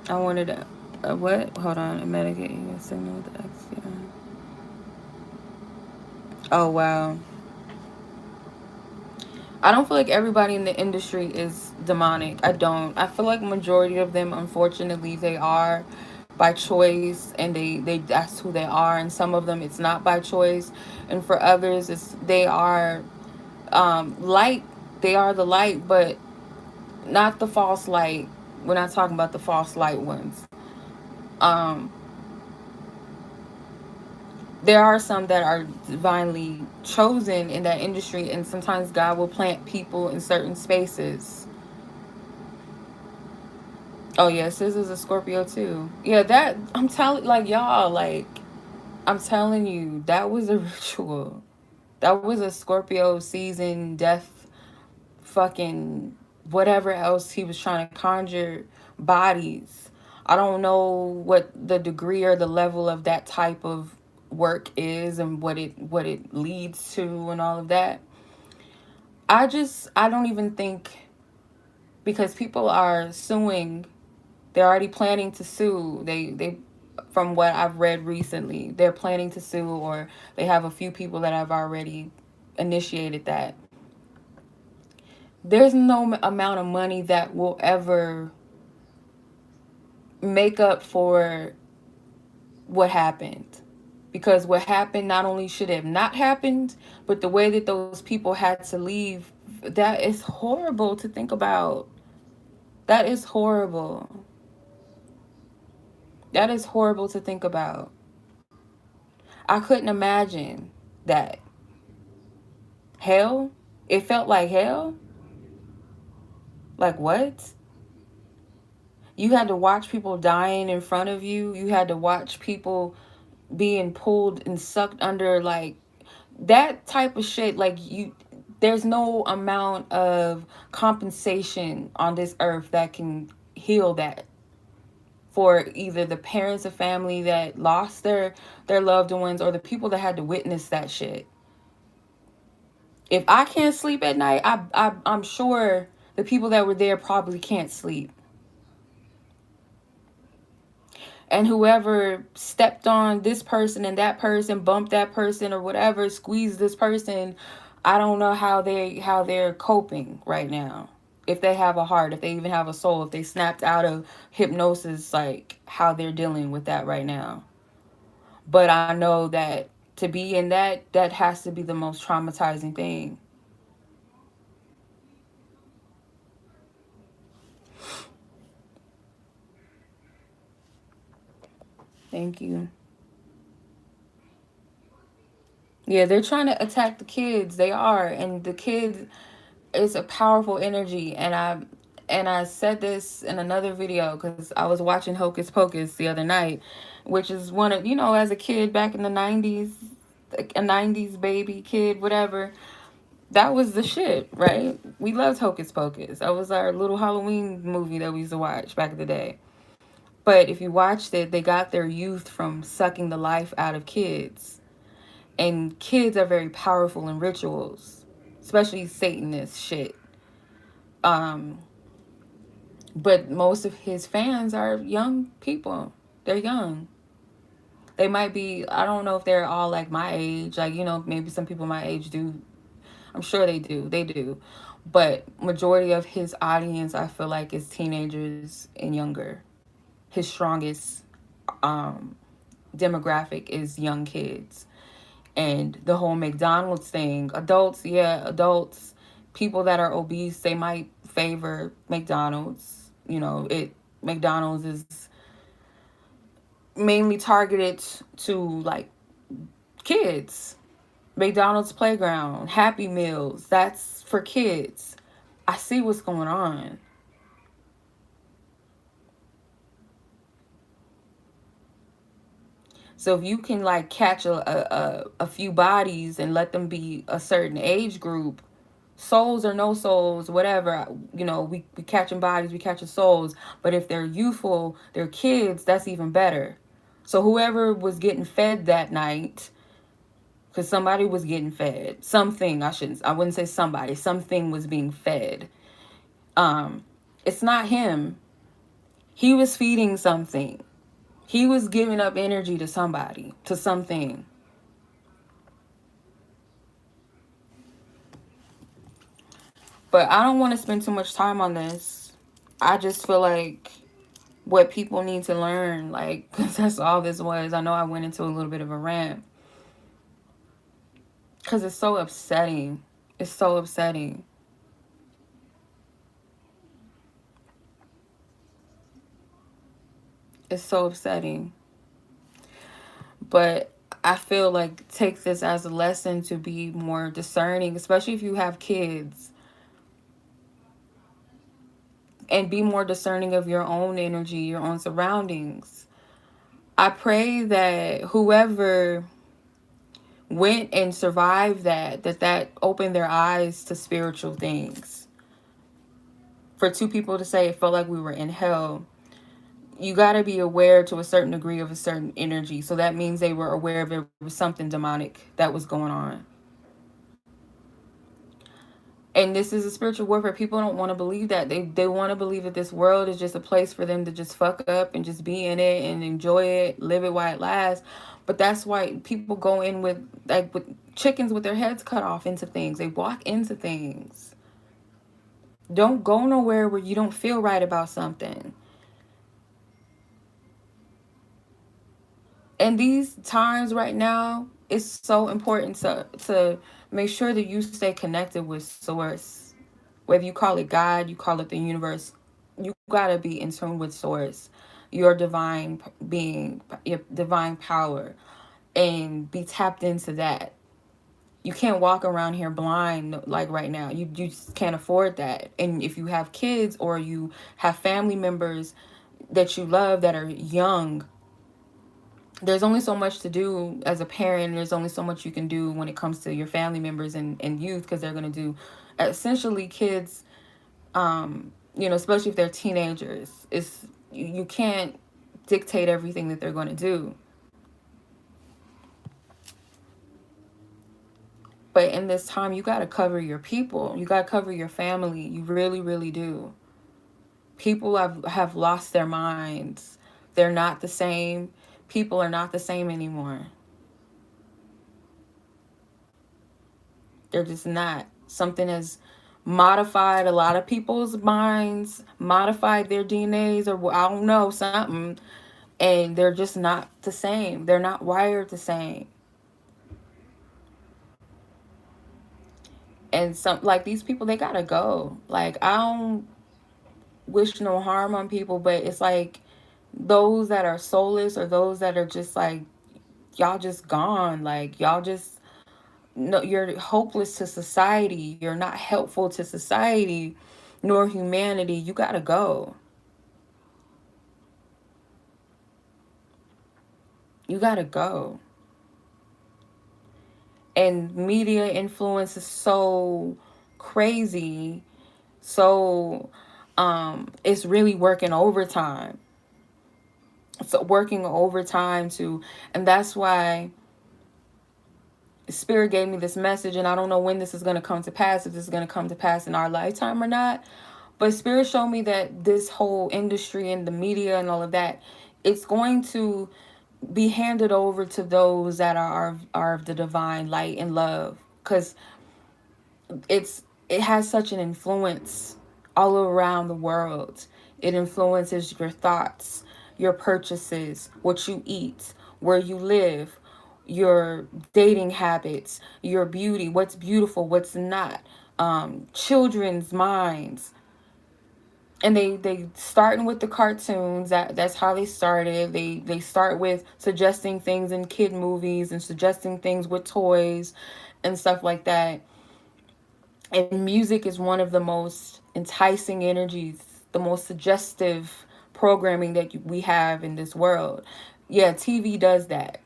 wanted a what? Hold on, a medicating a signal with the XDR. Oh wow. I don't feel like everybody in the industry is demonic. I don't. I feel like majority of them, unfortunately, they are by choice, and they that's who they are. And some of them, it's not by choice, and for others, it's they are light. They are the light, but not the false light. We're not talking about the false light ones. Um, there are some that are divinely chosen in that industry, and sometimes God will plant people in certain spaces. Oh yeah, Sis is a Scorpio too. Yeah, that I'm telling like y'all, like I'm telling you, that was a ritual. That was a Scorpio season death fucking whatever else he was trying to conjure bodies. I don't know what the degree or the level of that type of work is and what it leads to and all of that. I don't even think because people are suing, they're already planning to sue. They from what I've read recently, they're planning to sue or they have a few people that have already initiated that. There's no amount of money that will ever make up for what happened. Because what happened not only should have not happened, but the way that those people had to leave, that is horrible to think about. That is horrible. That is horrible to think about. I couldn't imagine that. Hell? It felt like hell? Like what? You had to watch people dying in front of you. You had to watch people being pulled and sucked under like that type of shit. Like you there's no amount of compensation on this earth that can heal that for either the parents of family that lost their loved ones or the people that had to witness that shit. If I can't sleep at night, I'm sure the people that were there probably can't sleep. And whoever stepped on this person and that person, bumped that person or whatever, squeezed this person, I don't know how they're coping right now. If they have a heart, if they even have a soul, if they snapped out of hypnosis, like how they're dealing with that right now. But I know that to be in that has to be the most traumatizing thing. Thank you. Yeah, they're trying to attack the kids. They are, and the kids, it's a powerful energy. And I said this in another video because I was watching Hocus Pocus the other night, which is one of, as a kid back in the 90s, like a 90s baby kid, whatever. That was the shit, right? We loved Hocus Pocus. That was our little Halloween movie that we used to watch back in the day. But if you watched it, they got their youth from sucking the life out of kids. And kids are very powerful in rituals, especially Satanist shit. Um, but most of his fans are young people. They're young. They might be, I don't know if they're all like my age. Like, maybe some people my age do. I'm sure they do. They do. But majority of his audience, I feel like, is teenagers and younger. His strongest um, demographic is young kids. And the whole McDonald's thing, adults, yeah, adults, people that are obese, they might favor McDonald's. McDonald's is mainly targeted to like kids. McDonald's playground, Happy Meals, that's for kids. I see what's going on. So if you can like catch a few bodies and let them be a certain age group, souls or no souls, whatever, we catching bodies, we catching souls. But if they're youthful, they're kids, that's even better. So whoever was getting fed that night, because somebody was getting fed, I wouldn't say somebody, something was being fed. Um, it's not him. He was feeding something. He was giving up energy to somebody, to something. But I don't want to spend too much time on this. I just feel like what people need to learn, like, because that's all this was. I know I went into a little bit of a rant because it's so upsetting. It's so upsetting. It's so upsetting. But I feel like take this as a lesson to be more discerning, especially if you have kids, and be more discerning of your own energy, your own surroundings. I pray that whoever went and survived that opened their eyes to spiritual things. For two people to say it felt like we were in hell, you got to be aware to a certain degree of a certain energy. So that means they were aware of there was something demonic that was going on. And this is a spiritual warfare. People don't want to believe that. They want to believe that this world is just a place for them to just fuck up and just be in it and enjoy it, live it while it lasts. But that's why people go in with chickens with their heads cut off into things. They walk into things. Don't go nowhere where you don't feel right about something. And these times right now, it's so important to make sure that you stay connected with source. Whether you call it God, you call it the universe, you gotta be in tune with source, your divine being, your divine power, and be tapped into that. You can't walk around here blind like right now. You just can't afford that. And if you have kids or you have family members that you love that are young, there's only so much to do as a parent. There's only so much you can do when it comes to your family members and youth, because they're going to do essentially kids, especially if they're teenagers. You can't dictate everything that they're going to do. But in this time, you got to cover your people. You got to cover your family. You really, really do. People have lost their minds. They're not the same. People are not the same anymore. They're just not. Something has modified a lot of people's minds, modified their DNAs, or I don't know, something, and they're just not the same. They're not wired the same. And some, like, these people, they gotta go. Like, I don't wish no harm on people, but it's like those that are soulless, or those that are just like, y'all just gone. Like, y'all just, no, you're hopeless to society. You're not helpful to society nor humanity. You gotta go. You gotta go. And media influence is so crazy. So it's really working overtime. So working overtime to, and that's why Spirit gave me this message, and I don't know when this is going to come to pass, if this is going to come to pass in our lifetime or not. But Spirit showed me that this whole industry and the media and all of that, it's going to be handed over to those that are of the divine light and love, because it has such an influence all around the world. It influences your thoughts, your purchases, what you eat, where you live, your dating habits, your beauty, what's beautiful, what's not, children's minds. And they starting with the cartoons. That's how they started. They start with suggesting things in kid movies and suggesting things with toys and stuff like that. And music is one of the most enticing energies, the most suggestive programming that we have in this world. Yeah, TV does that.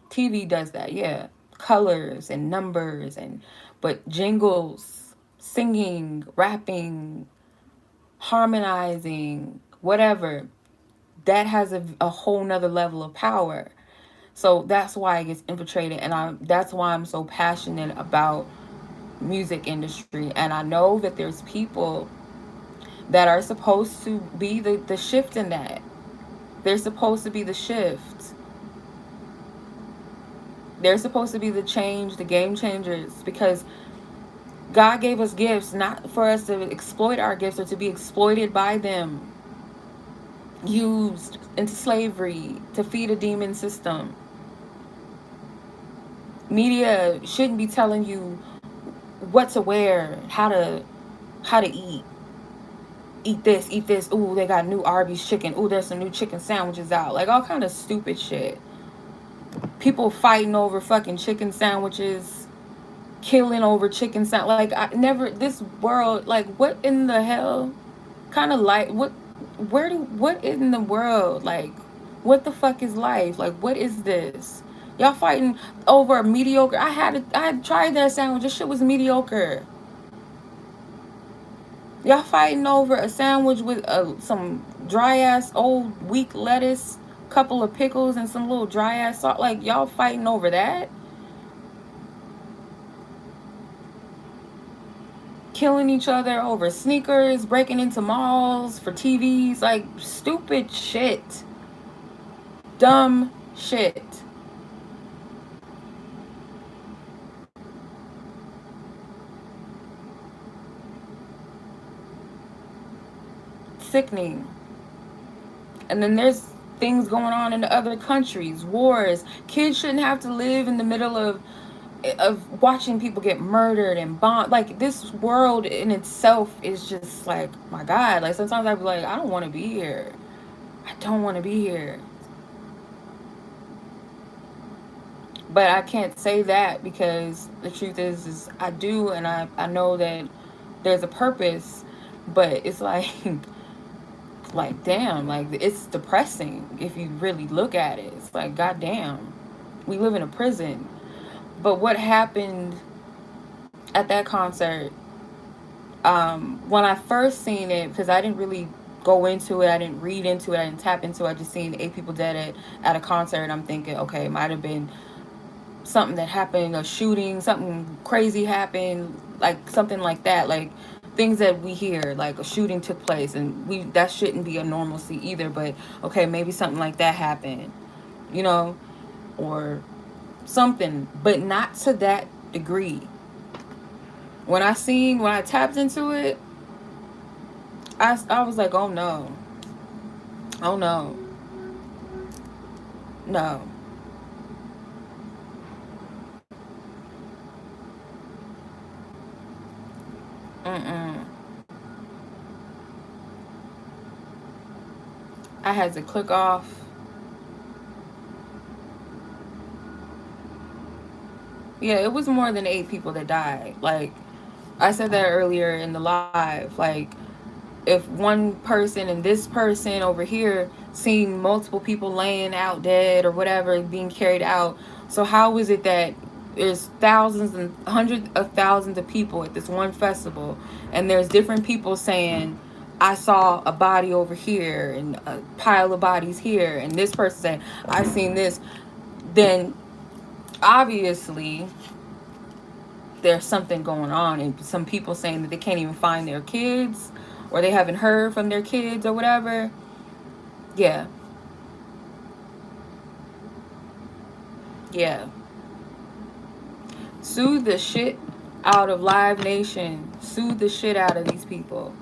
TV does that. Yeah, colors and numbers, and but jingles, singing, rapping, harmonizing, whatever, that has a whole nother level of power. So that's why it gets infiltrated, and that's why I'm so passionate about music industry. And I know that there's people that are supposed to be the shift in that. They're supposed to be the shift. They're supposed to be the change, the game changers, because God gave us gifts not for us to exploit our gifts or to be exploited by them, used into slavery to feed a demon system. Media shouldn't be telling you what to wear, how to eat this, eat this. Ooh, they got new Arby's chicken. Ooh, there's some new chicken sandwiches out. Like, all kind of stupid shit. People fighting over fucking chicken sandwiches, killing over chicken sandwich. Like, I never, this world, like, what in the hell kind of, like, what in the world, like, what the fuck is life? Like, what is this? Y'all fighting over a mediocre. I had tried that sandwich. This shit was mediocre. Y'all fighting over a sandwich with some dry ass old weak lettuce, couple of pickles, and some little dry ass salt. Like, y'all fighting over that? Killing each other over sneakers, breaking into malls for TVs. Like, stupid shit. Dumb shit. Sickening. And then there's things going on in the other countries, wars. Kids shouldn't have to live in the middle of watching people get murdered and bombed. Like, this world in itself is just like, my God. Like, sometimes I be like, I don't want to be here. I don't want to be here. But I can't say that, because the truth is I do, and I know that there's a purpose. But it's like, like, damn, like, it's depressing if you really look at it. It's like, goddamn, we live in a prison. But what happened at that concert, when I first seen it, because I didn't really go into it, I didn't read into it, I didn't tap into it, I just seen 8 people dead at a concert, and I'm thinking, okay, it might have been something that happened, a shooting, something crazy happened, like something like that, like things that we hear, like a shooting took place, and we that shouldn't be a normalcy either. But okay, maybe something like that happened, you know, or something, but not to that degree. When I tapped into it, I was like, oh no, oh no, no, mm-mm. I had to click off. Yeah, it was more than 8 people that died. Like I said that earlier in the live. Like if one person and this person over here seen multiple people laying out dead or whatever being carried out, so how is it that there's thousands and hundreds of thousands of people at this one festival, and there's different people saying I saw a body over here and a pile of bodies here, and this person saying I seen this? Then obviously there's something going on, and some people saying that they can't even find their kids, or they haven't heard from their kids or whatever. Yeah, yeah. Sue the shit out of Live Nation. Sue the shit out of these people.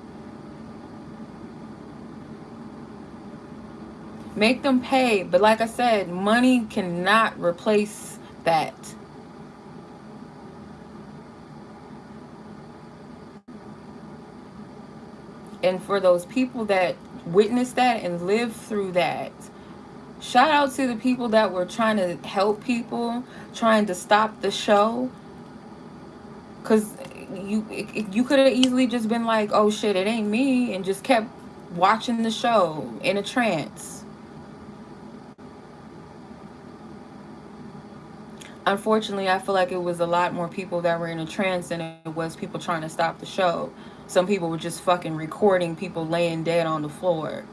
Make them pay. But like I said, money cannot replace that. And for those people that witnessed that and lived through that, shout out to the people that were trying to help people, trying to stop the show. Because you could have easily just been like, oh shit, it ain't me, and just kept watching the show in a trance. Unfortunately, I feel like it was a lot more people that were in a trance than it was people trying to stop the show. Some people were just fucking recording people laying dead on the floor.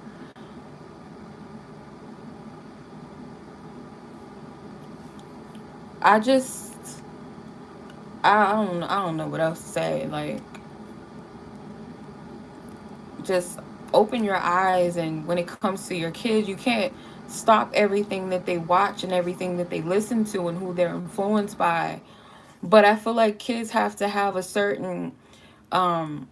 I just, I don't know what else to say. Like, just open your eyes, and when it comes to your kids, you can't stop everything that they watch and everything that they listen to and who they're influenced by. But I feel like kids have to have a certain um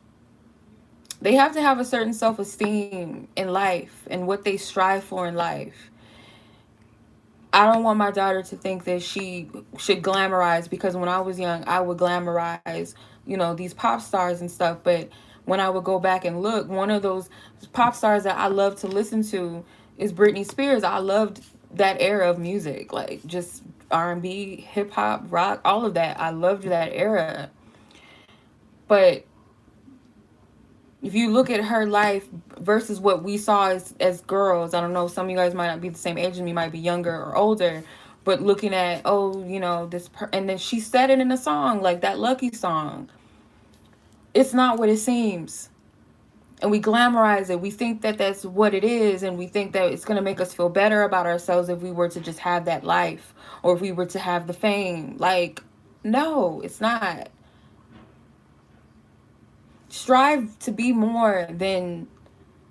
they have to have a certain self-esteem in life and what they strive for in life. I don't want my daughter to think that she should glamorize, because when I was young, I would glamorize, these pop stars and stuff. But when I would go back and look, one of those pop stars that I love to listen to is Britney Spears. I loved that era of music, like just R&B, hip hop, rock, all of that. I loved that era. But if you look at her life versus what we saw as girls, I don't know, some of you guys might not be the same age as me, might be younger or older, but looking at, oh, and then she said it in a song, like that Lucky song. It's not what it seems. And we glamorize it. We think that that's what it is, and we think that it's going to make us feel better about ourselves if we were to just have that life, or if we were to have the fame. Like, no, it's not. Strive to be more than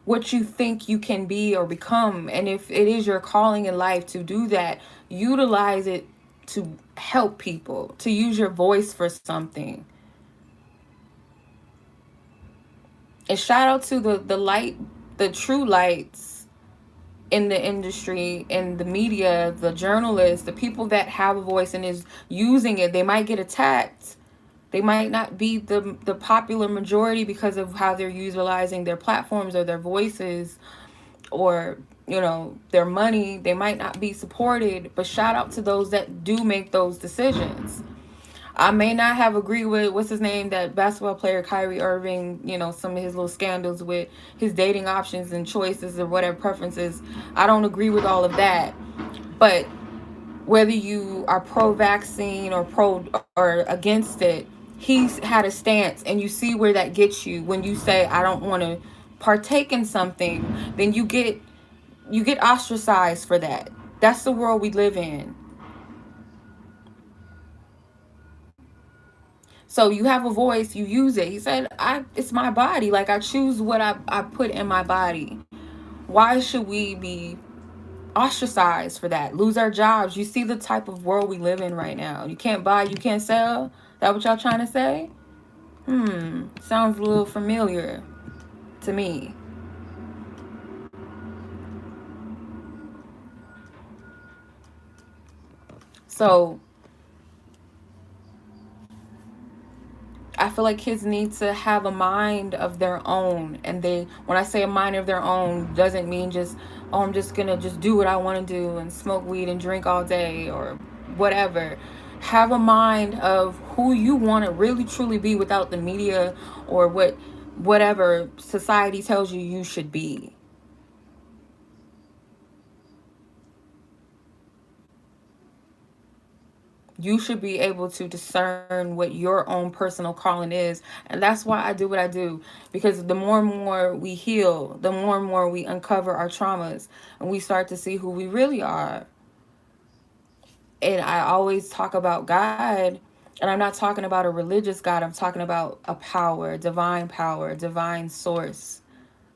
what you think you can be or become. And if it is your calling in life to do that, utilize it to help people, to use your voice for something. And shout out to the true lights in the industry, in the media, the journalists, the people that have a voice and is using it. They might get attacked. They might not be the popular majority because of how they're utilizing their platforms or their voices, or their money. They might not be supported, but shout out to those that do make those decisions. I may not have agreed with what's his name, that basketball player Kyrie Irving, some of his little scandals with his dating options and choices or whatever preferences. I don't agree with all of that. But whether you are pro-vaccine or pro or against it, he's had a stance, and you see where that gets you. When you say I don't want to partake in something, then you get ostracized for that. That's the world we live in. So you have a voice, you use it. He said, it's my body. Like, I choose what I put in my body. Why should we be ostracized for that? Lose our jobs? You see the type of world we live in right now. You can't buy, you can't sell. That what y'all trying to say? Sounds a little familiar to me. So I feel like kids need to have a mind of their own. And they, when I say a mind of their own, doesn't mean just, oh, I'm just gonna just do what I want to do and smoke weed and drink all day or whatever. Have a mind of who you want to really truly be without the media or whatever society tells you you should be. You should be able to discern what your own personal calling is. And that's why I do what I do. Because the more and more we heal, the more and more we uncover our traumas and we start to see who we really are. And I always talk about God, and I'm not talking about a religious God. I'm talking about a power, divine source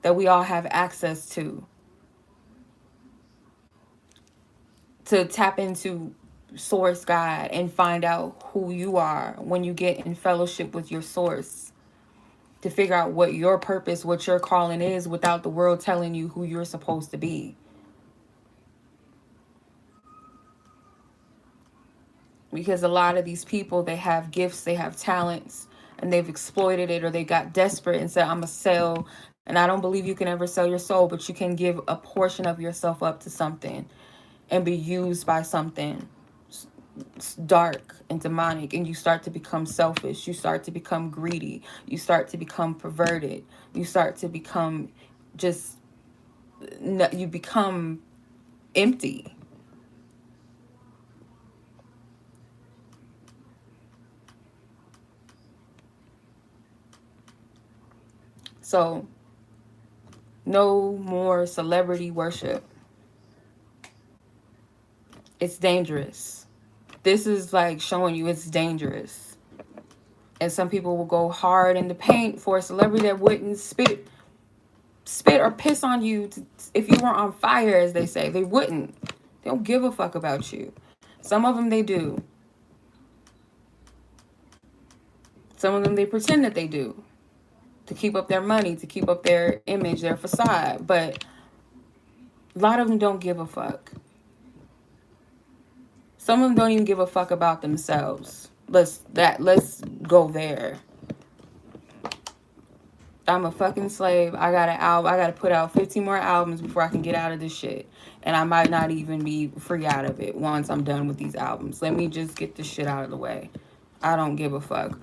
that we all have access to tap into source God and find out who you are when you get in fellowship with your source, to figure out what your purpose, what your calling is without the world telling you who you're supposed to be. Because a lot of these people, they have gifts, they have talents, and they've exploited it, or they got desperate and said, I'm a sell. And I don't believe you can ever sell your soul, but you can give a portion of yourself up to something and be used by something dark and demonic, and you start to become selfish, you start to become greedy, you start to become perverted, you start to become just, you become empty. So no more celebrity worship. It's dangerous. This is like showing you it's dangerous. And some people will go hard in the paint for a celebrity that wouldn't spit or piss on you if you were on fire, as they say. They wouldn't. They don't give a fuck about you. Some of them they do. Some of them they pretend that they do to keep up their money, to keep up their image, their facade. But a lot of them don't give a fuck. Some of them don't even give a fuck about themselves. Let's go there. I'm a fucking slave. I got an album. I got to put out 15 more albums before I can get out of this shit. And I might not even be free out of it once I'm done with these albums. Let me just get this shit out of the way. I don't give a fuck.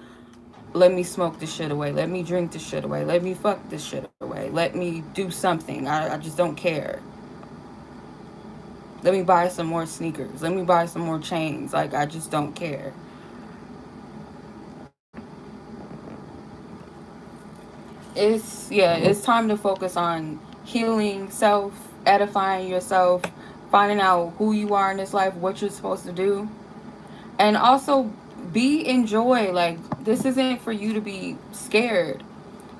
Let me smoke this shit away. Let me drink this shit away. Let me fuck this shit away. Let me do something. I just don't care. Let me buy some more sneakers. Let me buy some more chains. Like, I just don't care. It's time to focus on healing self, edifying yourself, finding out who you are in this life, what you're supposed to do, and also be in joy. Like, this isn't for you to be scared.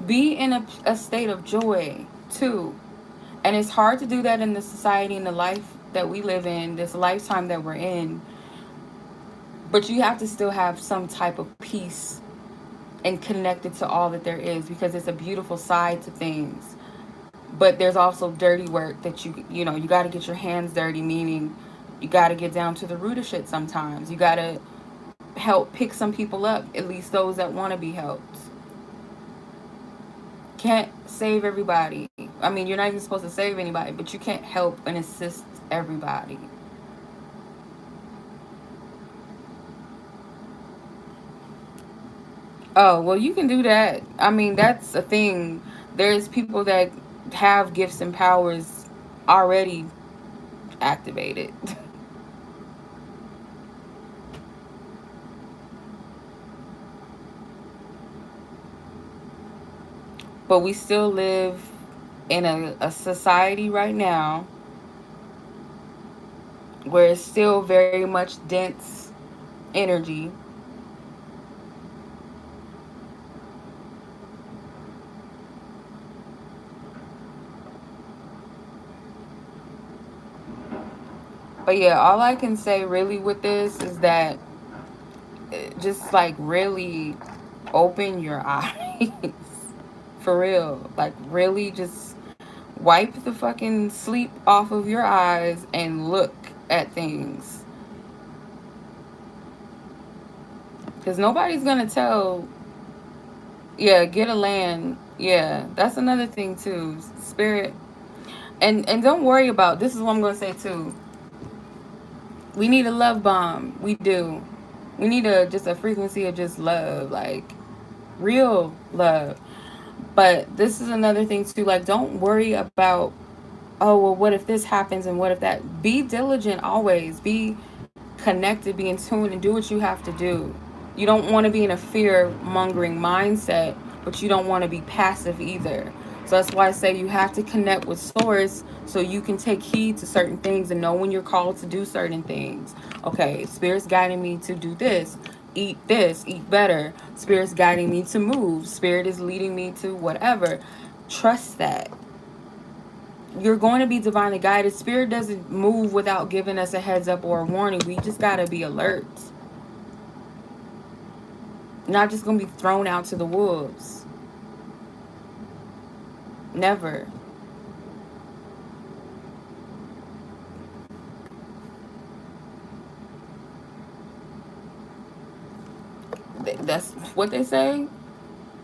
Be in a state of joy too. And it's hard to do that in the society and the life that we live in, this lifetime that we're in. But you have to still have some type of peace and connected to all that there is, because it's a beautiful side to things. But there's also dirty work that you got to get your hands dirty, meaning you got to get down to the root of shit sometimes. You got to help pick some people up, at least those that want to be helped. Can't save everybody. I mean, you're not even supposed to save anybody, but you can't help and assist everybody. Oh, well, you can do that. I mean, that's a thing. There's people that have gifts and powers already activated. But we still live in a society right now where it's still very much dense energy. But yeah, all I can say really with this is that just like really open your eyes. For real. Like really just wipe the fucking sleep off of your eyes and look at things. Because nobody's gonna tell. Yeah, get a land. Yeah, that's another thing too. Spirit. And don't worry about, this is what I'm gonna say too. We need a love bomb. We do. We need a frequency of just love, like real love. But this is another thing too. Like, don't worry about, oh well, what if this happens and what if that. Be diligent always. Be connected. Be in tune and do what you have to do. You don't want to be in a fear mongering mindset, but you don't want to be passive either. So that's why I say you have to connect with source so you can take heed to certain things and know when you're called to do certain things. Okay, spirit's guiding me to do this, eat better. Spirit's guiding me to move. Spirit is leading me to whatever. Trust that. You're going to be divinely guided. Spirit doesn't move without giving us a heads up or a warning. We just got to be alert. Not just going to be thrown out to the wolves. Never. That's what they say.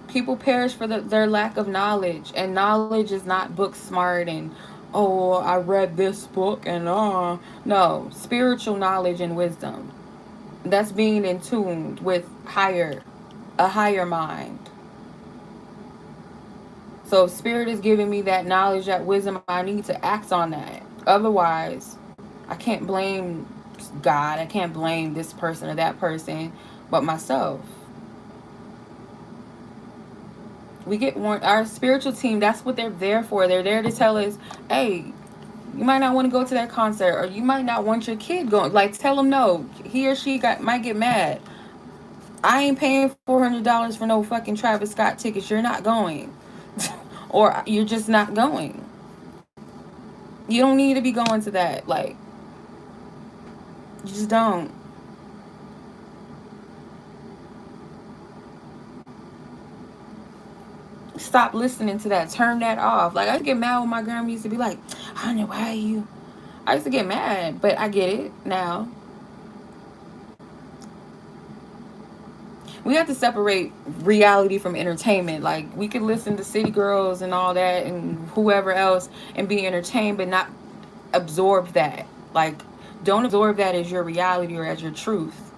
People perish for their lack of knowledge. And knowledge is not book smart and, oh, I read this book and, no. Spiritual knowledge and wisdom. That's being in tune with a higher mind. So if spirit is giving me that knowledge, that wisdom, I need to act on that. Otherwise, I can't blame God. I can't blame this person or that person, but myself. We get warned. Our spiritual team, that's what they're there for. They're there to tell us, hey, you might not want to go to that concert, or you might not want your kid going. Like, tell them no. He or she might get mad. I ain't paying $400 for no fucking Travis Scott tickets. You're not going. Or you're just not going. You don't need to be going to that. Like, you just don't. Stop listening to that. Turn that off. Like, I get mad when my grandma used to be like, I don't know why you. I used to get mad, but I get it now. We have to separate reality from entertainment. Like, we could listen to City Girls and all that and whoever else and be entertained, but not absorb that. Like, don't absorb that as your reality or as your truth.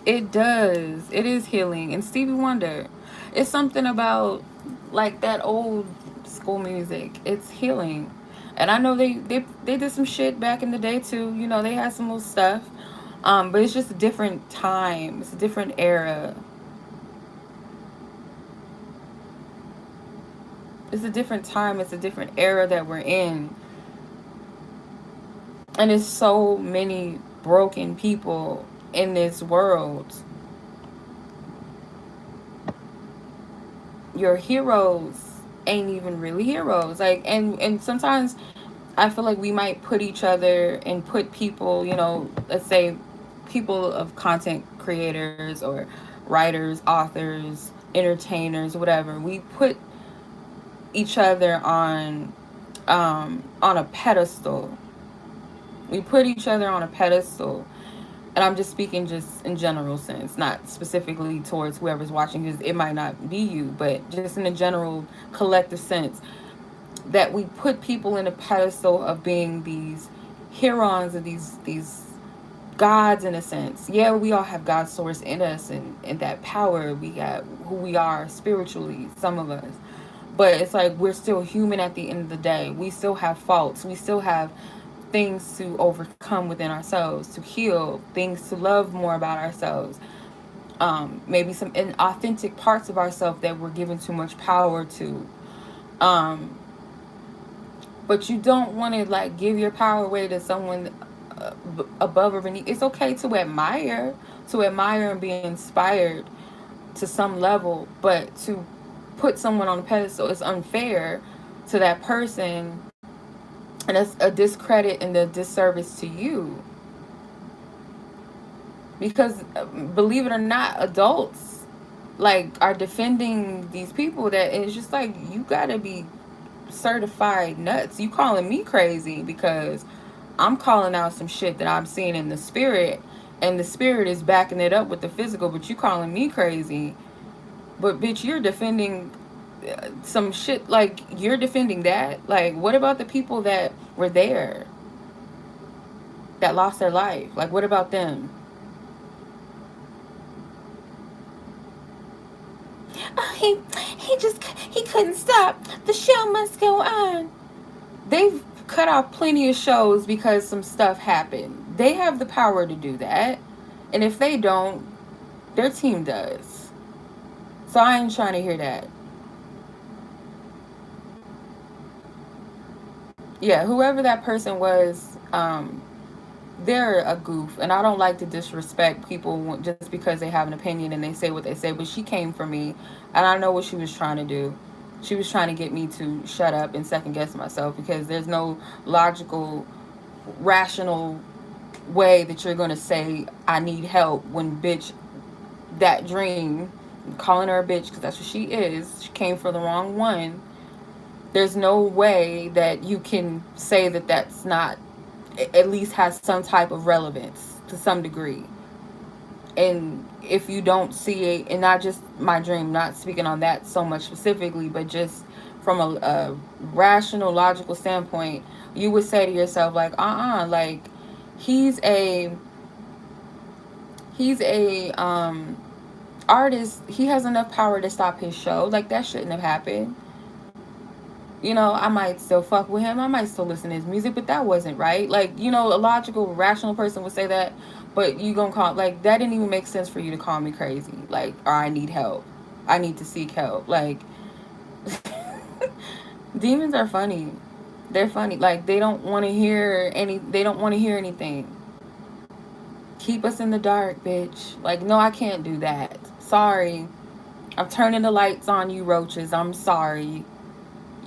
It does. It is healing. And Stevie Wonder, it's something about like that old school music. It's healing. And I know they did some shit back in the day too. You know, they had some little stuff. But it's just a different time. It's a different era. It's a different time. It's a different era that we're in. And there's so many broken people in this world. Your heroes ain't even really heroes. Like, and sometimes I feel like we might put each other and put people, you know, let's say people of content creators or writers, authors, entertainers, whatever. We put each other on a pedestal. We put each other on a pedestal. And I'm just speaking just in general sense, not specifically towards whoever's watching, because it might not be you, but just in a general collective sense, that we put people in a pedestal of being these heroes and these gods in a sense. Yeah, we all have God's source in us and that power. We got who we are spiritually, some of us. But it's like we're still human at the end of the day. We still have faults. We still have things to overcome within ourselves, to heal, things to love more about ourselves. Maybe some inauthentic parts of ourselves that we're given too much power to. Um, but you don't want to like give your power away to someone above or beneath. It's okay to admire and be inspired to some level, but to put someone on a pedestal. It's unfair to that person, and it's a discredit and a disservice to you. Because believe it or not, adults like are defending these people that it's just like, you gotta be certified nuts. You calling me crazy because I'm calling out some shit that I'm seeing in the spirit, and the spirit is backing it up with the physical, but you calling me crazy. But bitch, you're defending some shit. Like, you're defending that. Like, what about the people that were there that lost their life? Like, what about them? Oh, he couldn't stop. The show must go on. They've cut off plenty of shows because some stuff happened. They have the power to do that. And if they don't, their team does. So I ain't trying to hear that. Yeah, whoever that person was, they're a goof. And I don't like to disrespect people just because they have an opinion and they say what they say. But she came for me, and I know what she was trying to do. She was trying to get me to shut up and second guess myself, because there's no logical, rational way that you're going to say I need help when, bitch, that dream, calling her a bitch because that's what she is, she came for the wrong one. There's no way that you can say that that's not, at least has some type of relevance to some degree. And if you don't see it, and not just my dream, not speaking on that so much specifically, but just from a rational, logical standpoint, you would say to yourself, like, like, he's a he's a artist. He has enough power to stop his show. Like, that shouldn't have happened. I might still fuck with him. I might still listen to his music, but that wasn't right. Like, a logical, rational person would say that, but you gonna call, like, that didn't even make sense for you to call me crazy. Like, or I need help. I need to seek help. Like, demons are funny. They're funny. Like, they don't want to hear anything. Keep us in the dark, bitch. Like, no, I can't do that. Sorry. I'm turning the lights on, you roaches. I'm sorry.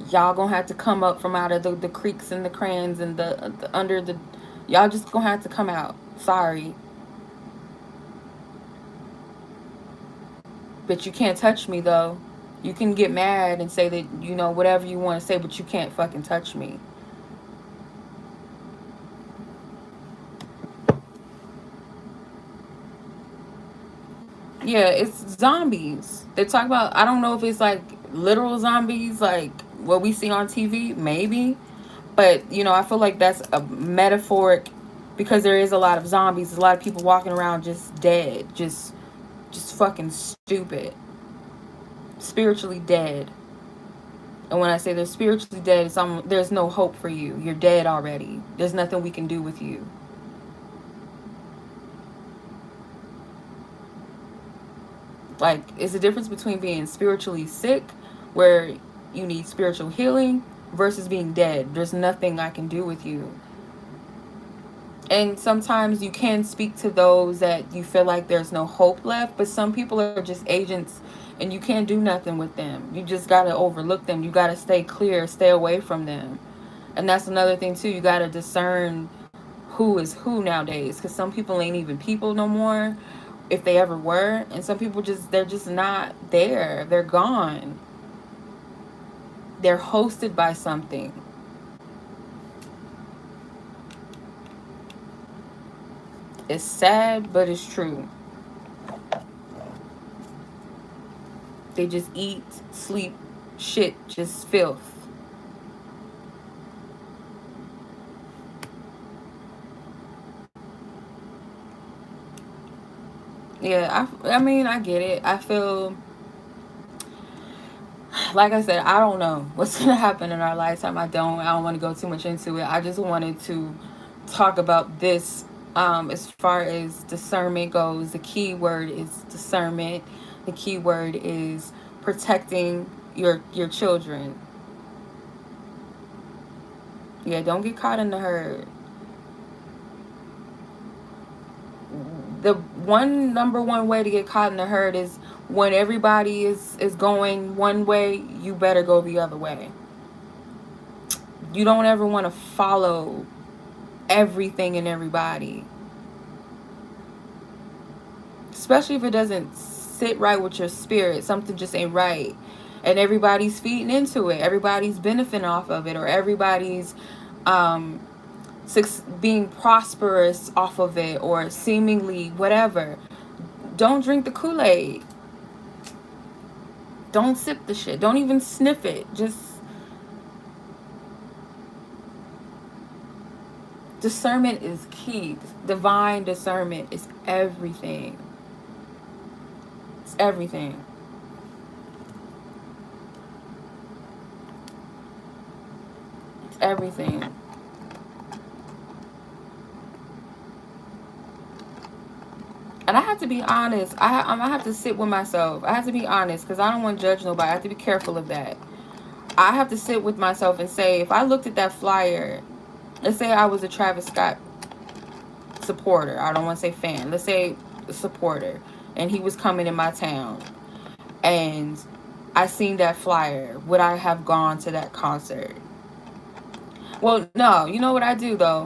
Y'all gonna have to come up from out of the creeks and the crans and the under the, y'all just gonna have to come out. Sorry. But you can't touch me, though. You can get mad and say that, whatever you want to say, but you can't fucking touch me. Yeah, it's zombies. They talk about, I don't know if it's like literal zombies like what we see on TV, maybe. But, I feel like that's a metaphoric, because there is a lot of zombies. There's a lot of people walking around just dead, just fucking stupid, spiritually dead. And when I say they're spiritually dead, there's no hope for you. You're dead already. There's nothing we can do with you. Like, it's the difference between being spiritually sick, where you need spiritual healing, versus being dead. There's nothing I can do with you. And sometimes you can speak to those that you feel like there's no hope left, but some people are just agents, and you can't do nothing with them. You just got to overlook them. You got to stay clear, stay away from them. And that's another thing too. You got to discern who is who nowadays, because some people ain't even people no more, if they ever were. And some people they're just not there. They're gone. They're hosted by something. It's sad, but it's true. They just eat, sleep, shit, just filth. Yeah, I mean, I get it. I feel, like I said, I don't know what's going to happen in our lifetime. I don't want to go too much into it. I just wanted to talk about this. As far as discernment goes, the key word is discernment. The key word is protecting your children. Yeah, don't get caught in the herd. The number one way to get caught in the herd is When everybody is going one way, you better go the other way. You don't ever want to follow everything and everybody, especially if it doesn't sit right with your spirit. Something just ain't right, and everybody's feeding into it, everybody's benefiting off of it, or everybody's um being prosperous off of it, or seemingly whatever. Don't drink the Kool-Aid. Don't sip the shit. Don't even sniff it. Just discernment is key. Divine discernment is everything. It's everything. It's everything. And I have to be honest. I have to sit with myself. I have to be honest because I don't want to judge nobody. I have to be careful of that. I have to sit with myself and say, if I looked at that flyer, let's say I was a Travis Scott supporter. I don't want to say fan. Let's say a supporter. And he was coming in my town. And I seen that flyer. Would I have gone to that concert? Well, no. You know what I do, though?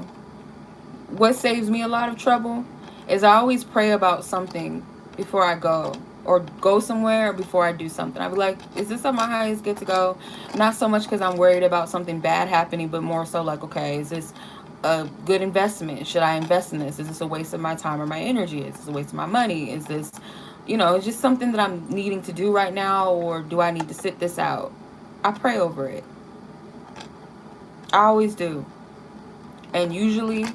What saves me a lot of trouble is I always pray about something before I go, or go somewhere before I do something. I'd be like, is this on my highest good to go? Not so much because I'm worried about something bad happening, but more so like, okay, is this a good investment? Should I invest in this? Is this a waste of my time or my energy? Is this a waste of my money? Is this, it's just something that I'm needing to do right now, or do I need to sit this out? I pray over it. I always do. And usually,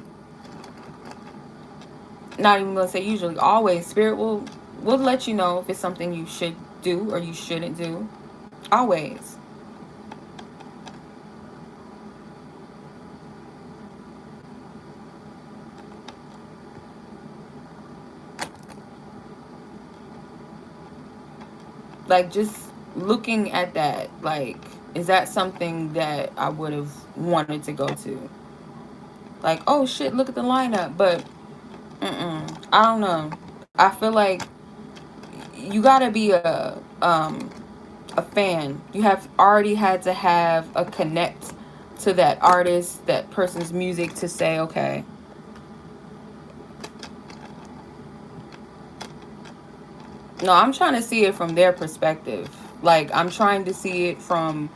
not even gonna say usually, always, spirit will let you know if it's something you should do or you shouldn't do. Always. Like, just looking at that, like, is that something that I would have wanted to go to? Like, oh shit, look at the lineup. But I don't know. I feel like you gotta be a fan. You have already had to have a connect to that artist, that person's music, to say, okay, no, I'm trying to see it from their perspective. Like, I'm trying to see it from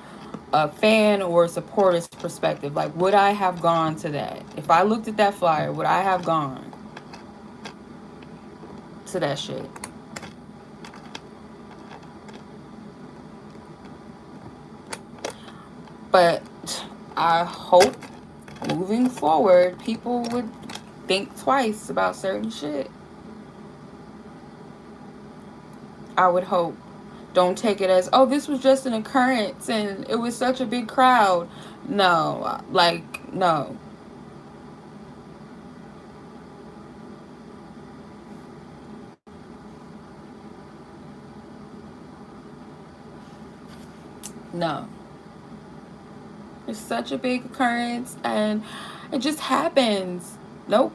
a fan or a supporter's perspective. Like, would I have gone to that? If I looked at that flyer, would I have gone to that shit? But I hope moving forward, people would think twice about certain shit. I would hope. Don't take it as, oh, this was just an occurrence and it was such a big crowd. No, like, no. No. It's such a big occurrence and it just happens. Nope.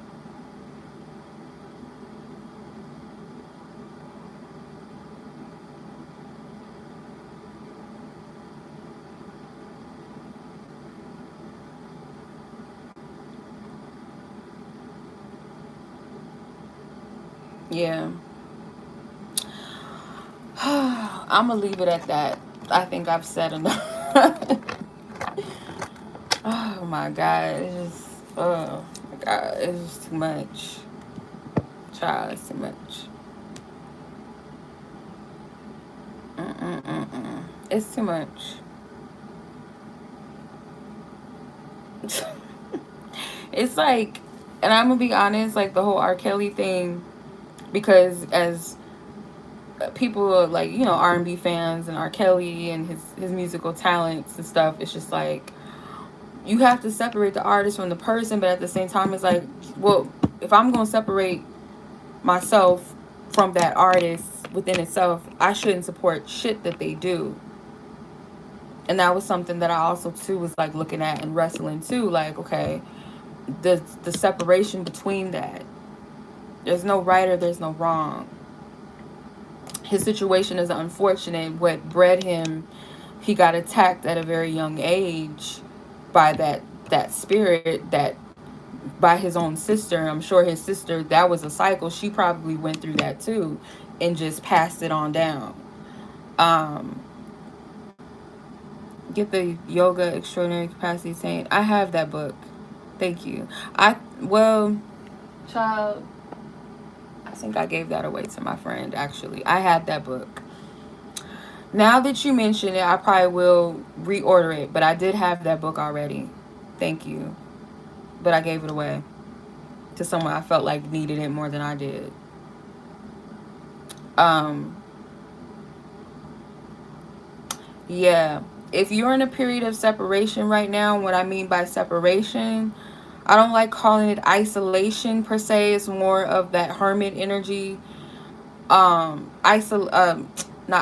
Yeah. I'm gonna leave it at that. I think I've said enough. Oh my god, it's just, oh my god, it's just too much. Child, it's too much. Mm-mm-mm-mm. It's too much. It's like, and I'm gonna be honest, like the whole R. Kelly thing, because as people are like, R&B fans and R. Kelly and his musical talents and stuff, it's just like, you have to separate the artist from the person, but at the same time, it's like, well, if I'm gonna separate myself from that artist within itself, I shouldn't support shit that they do. And that was something that I also too was like looking at and wrestling too, like, okay, the separation between that. There's no right or there's no wrong. his situation is unfortunate. What bred him, he got attacked at a very young age by that spirit, that by his own sister. I'm sure his sister, that was a cycle. She probably went through that too and just passed it on down. Um, get the Yoga Extraordinary Capacity Saint. I have that book. Thank you. Well, child, I think I gave that away to my friend actually. I had that book. Now that you mention it, I probably will reorder it, but I did have that book already. Thank you. But I gave it away to someone I felt like needed it more than I did. Um, yeah. If you're in a period of separation right now, what I mean by separation, I don't like calling it isolation per se. It's more of that hermit energy. Not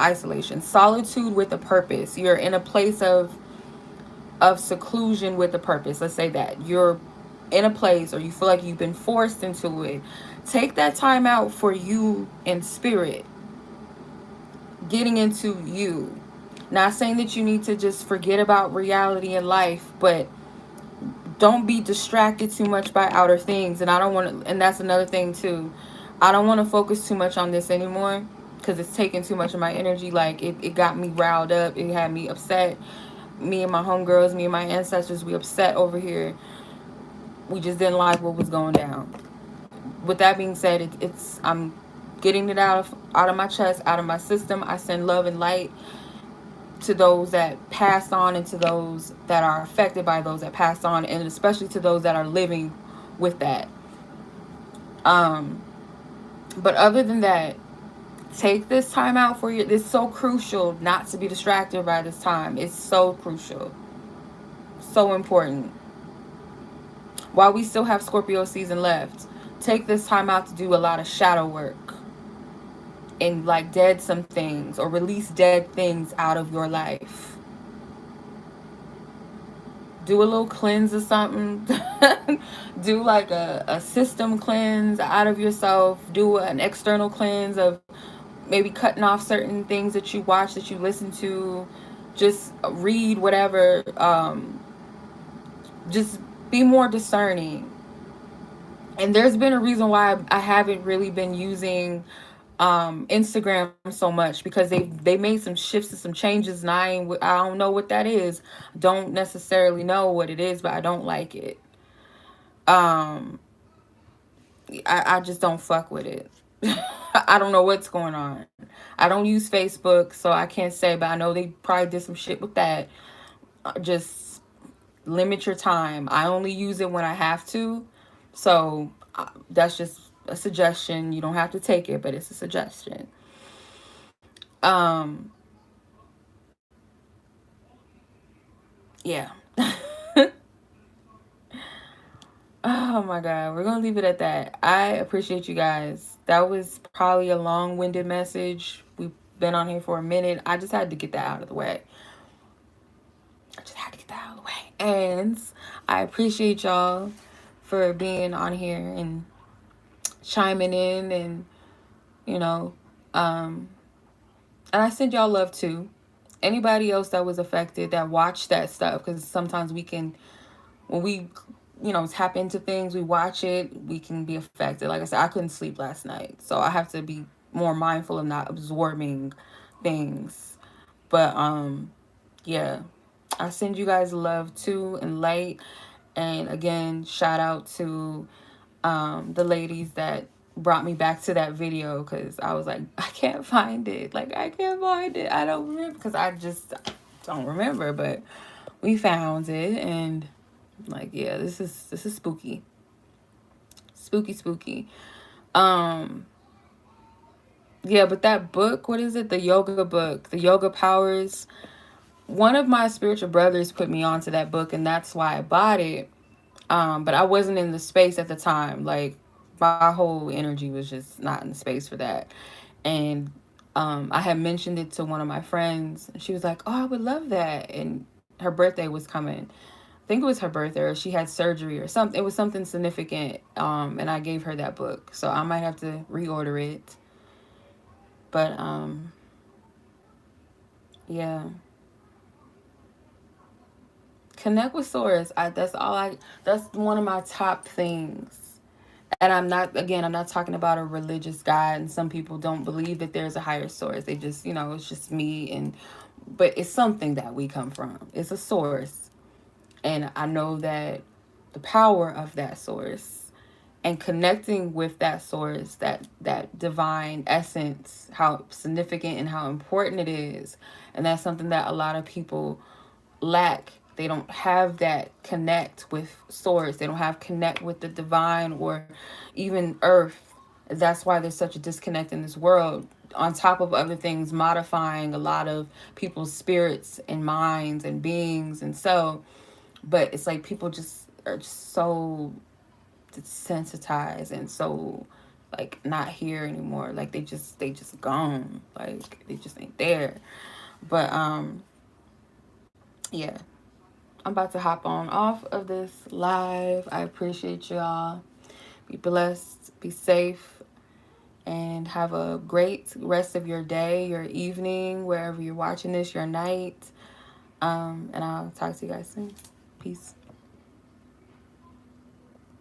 isolation, solitude with a purpose. You're in a place of seclusion with a purpose. Let's say that you're in a place, or you feel like you've been forced into it. Take that time out for you in spirit, getting into you. Not saying that you need to just forget about reality and life, but don't be distracted too much by outer things. And I don't want to, and that's another thing too. I don't want to focus too much on this anymore because it's taking too much of my energy. Like it got me riled up. It had me upset. Me and my homegirls, me and my ancestors, we upset over here. We just didn't like what was going down. With that being said, it's I'm getting it out of my chest, out of my system. I send love and light to those that passed on, and to those that are affected by those that passed on, and especially to those that are living with that. Um, but other than that, take this time out for you. It's so crucial not to be distracted by this time. It's so crucial, so important. While we still have Scorpio season left, take this time out to do a lot of shadow work and like dead some things, or release dead things out of your life. Do a little cleanse or something. Do like a system cleanse out of yourself. Do an external cleanse of maybe cutting off certain things that you watch, that you listen to. Just read whatever. Just be more discerning. And there's been a reason why I haven't really been using Instagram so much, because they made some shifts and some changes, and I don't know what that is. Don't necessarily know what it is, but I don't like it. um I just don't fuck with it. I don't know what's going on. I don't use Facebook, so I can't say, but I know they probably did some shit with that. Just limit your time. I only use it when I have to. So that's just a suggestion. You don't have to take it, but it's a suggestion. Um, yeah. Oh my God. We're going to leave it at that. I appreciate you guys. That was probably a long winded message. We've been on here for a minute. I just had to get that out of the way. I just had to get that out of the way. And I appreciate y'all for being on here and chiming in, and, you know, um, and I send y'all love too. Anybody else that was affected, that watched that stuff, because sometimes we can, when we, tap into things, we watch it, we can be affected. Like I said, I couldn't sleep last night, so I have to be more mindful of not absorbing things. But yeah, I send you guys love too and light. And again, shout out to the ladies that brought me back to that video, because I was like, I can't find it. Like, I can't find it. I don't remember, because I just don't remember. But we found it, and like, yeah, this is spooky, spooky. Um, yeah, but that book, what is it? The yoga book, the Yoga Powers. One of my spiritual brothers put me onto that book, and that's why I bought it. But I wasn't in the space at the time. Like, my whole energy was just not in the space for that. And I had mentioned it to one of my friends. And she was like, "Oh, I would love that." And her birthday was coming. I think it was her birthday, or she had surgery or something. It was something significant. And I gave her that book. So I might have to reorder it. But yeah, connect with source. That's one of my top things. And I'm not talking about a religious God, and some people don't believe that there's a higher source. They just, it's just me, but it's something that we come from. It's a source. And I know that the power of that source and connecting with that source, that divine essence, how significant and how important it is. And that's something that a lot of people lack. They don't have that connect with source. They don't have connect with the divine or even earth. That's why there's such a disconnect in this world, on top of other things modifying a lot of people's spirits and minds and beings. And so, but it's like people just are just so desensitized and so like not here anymore. Like they just gone. Like they just ain't there. But yeah, I'm about to hop on off of this live. I appreciate y'all. Be blessed, be safe, and have a great rest of your day, your evening, wherever you're watching this, your night. And I'll talk to you guys soon. Peace.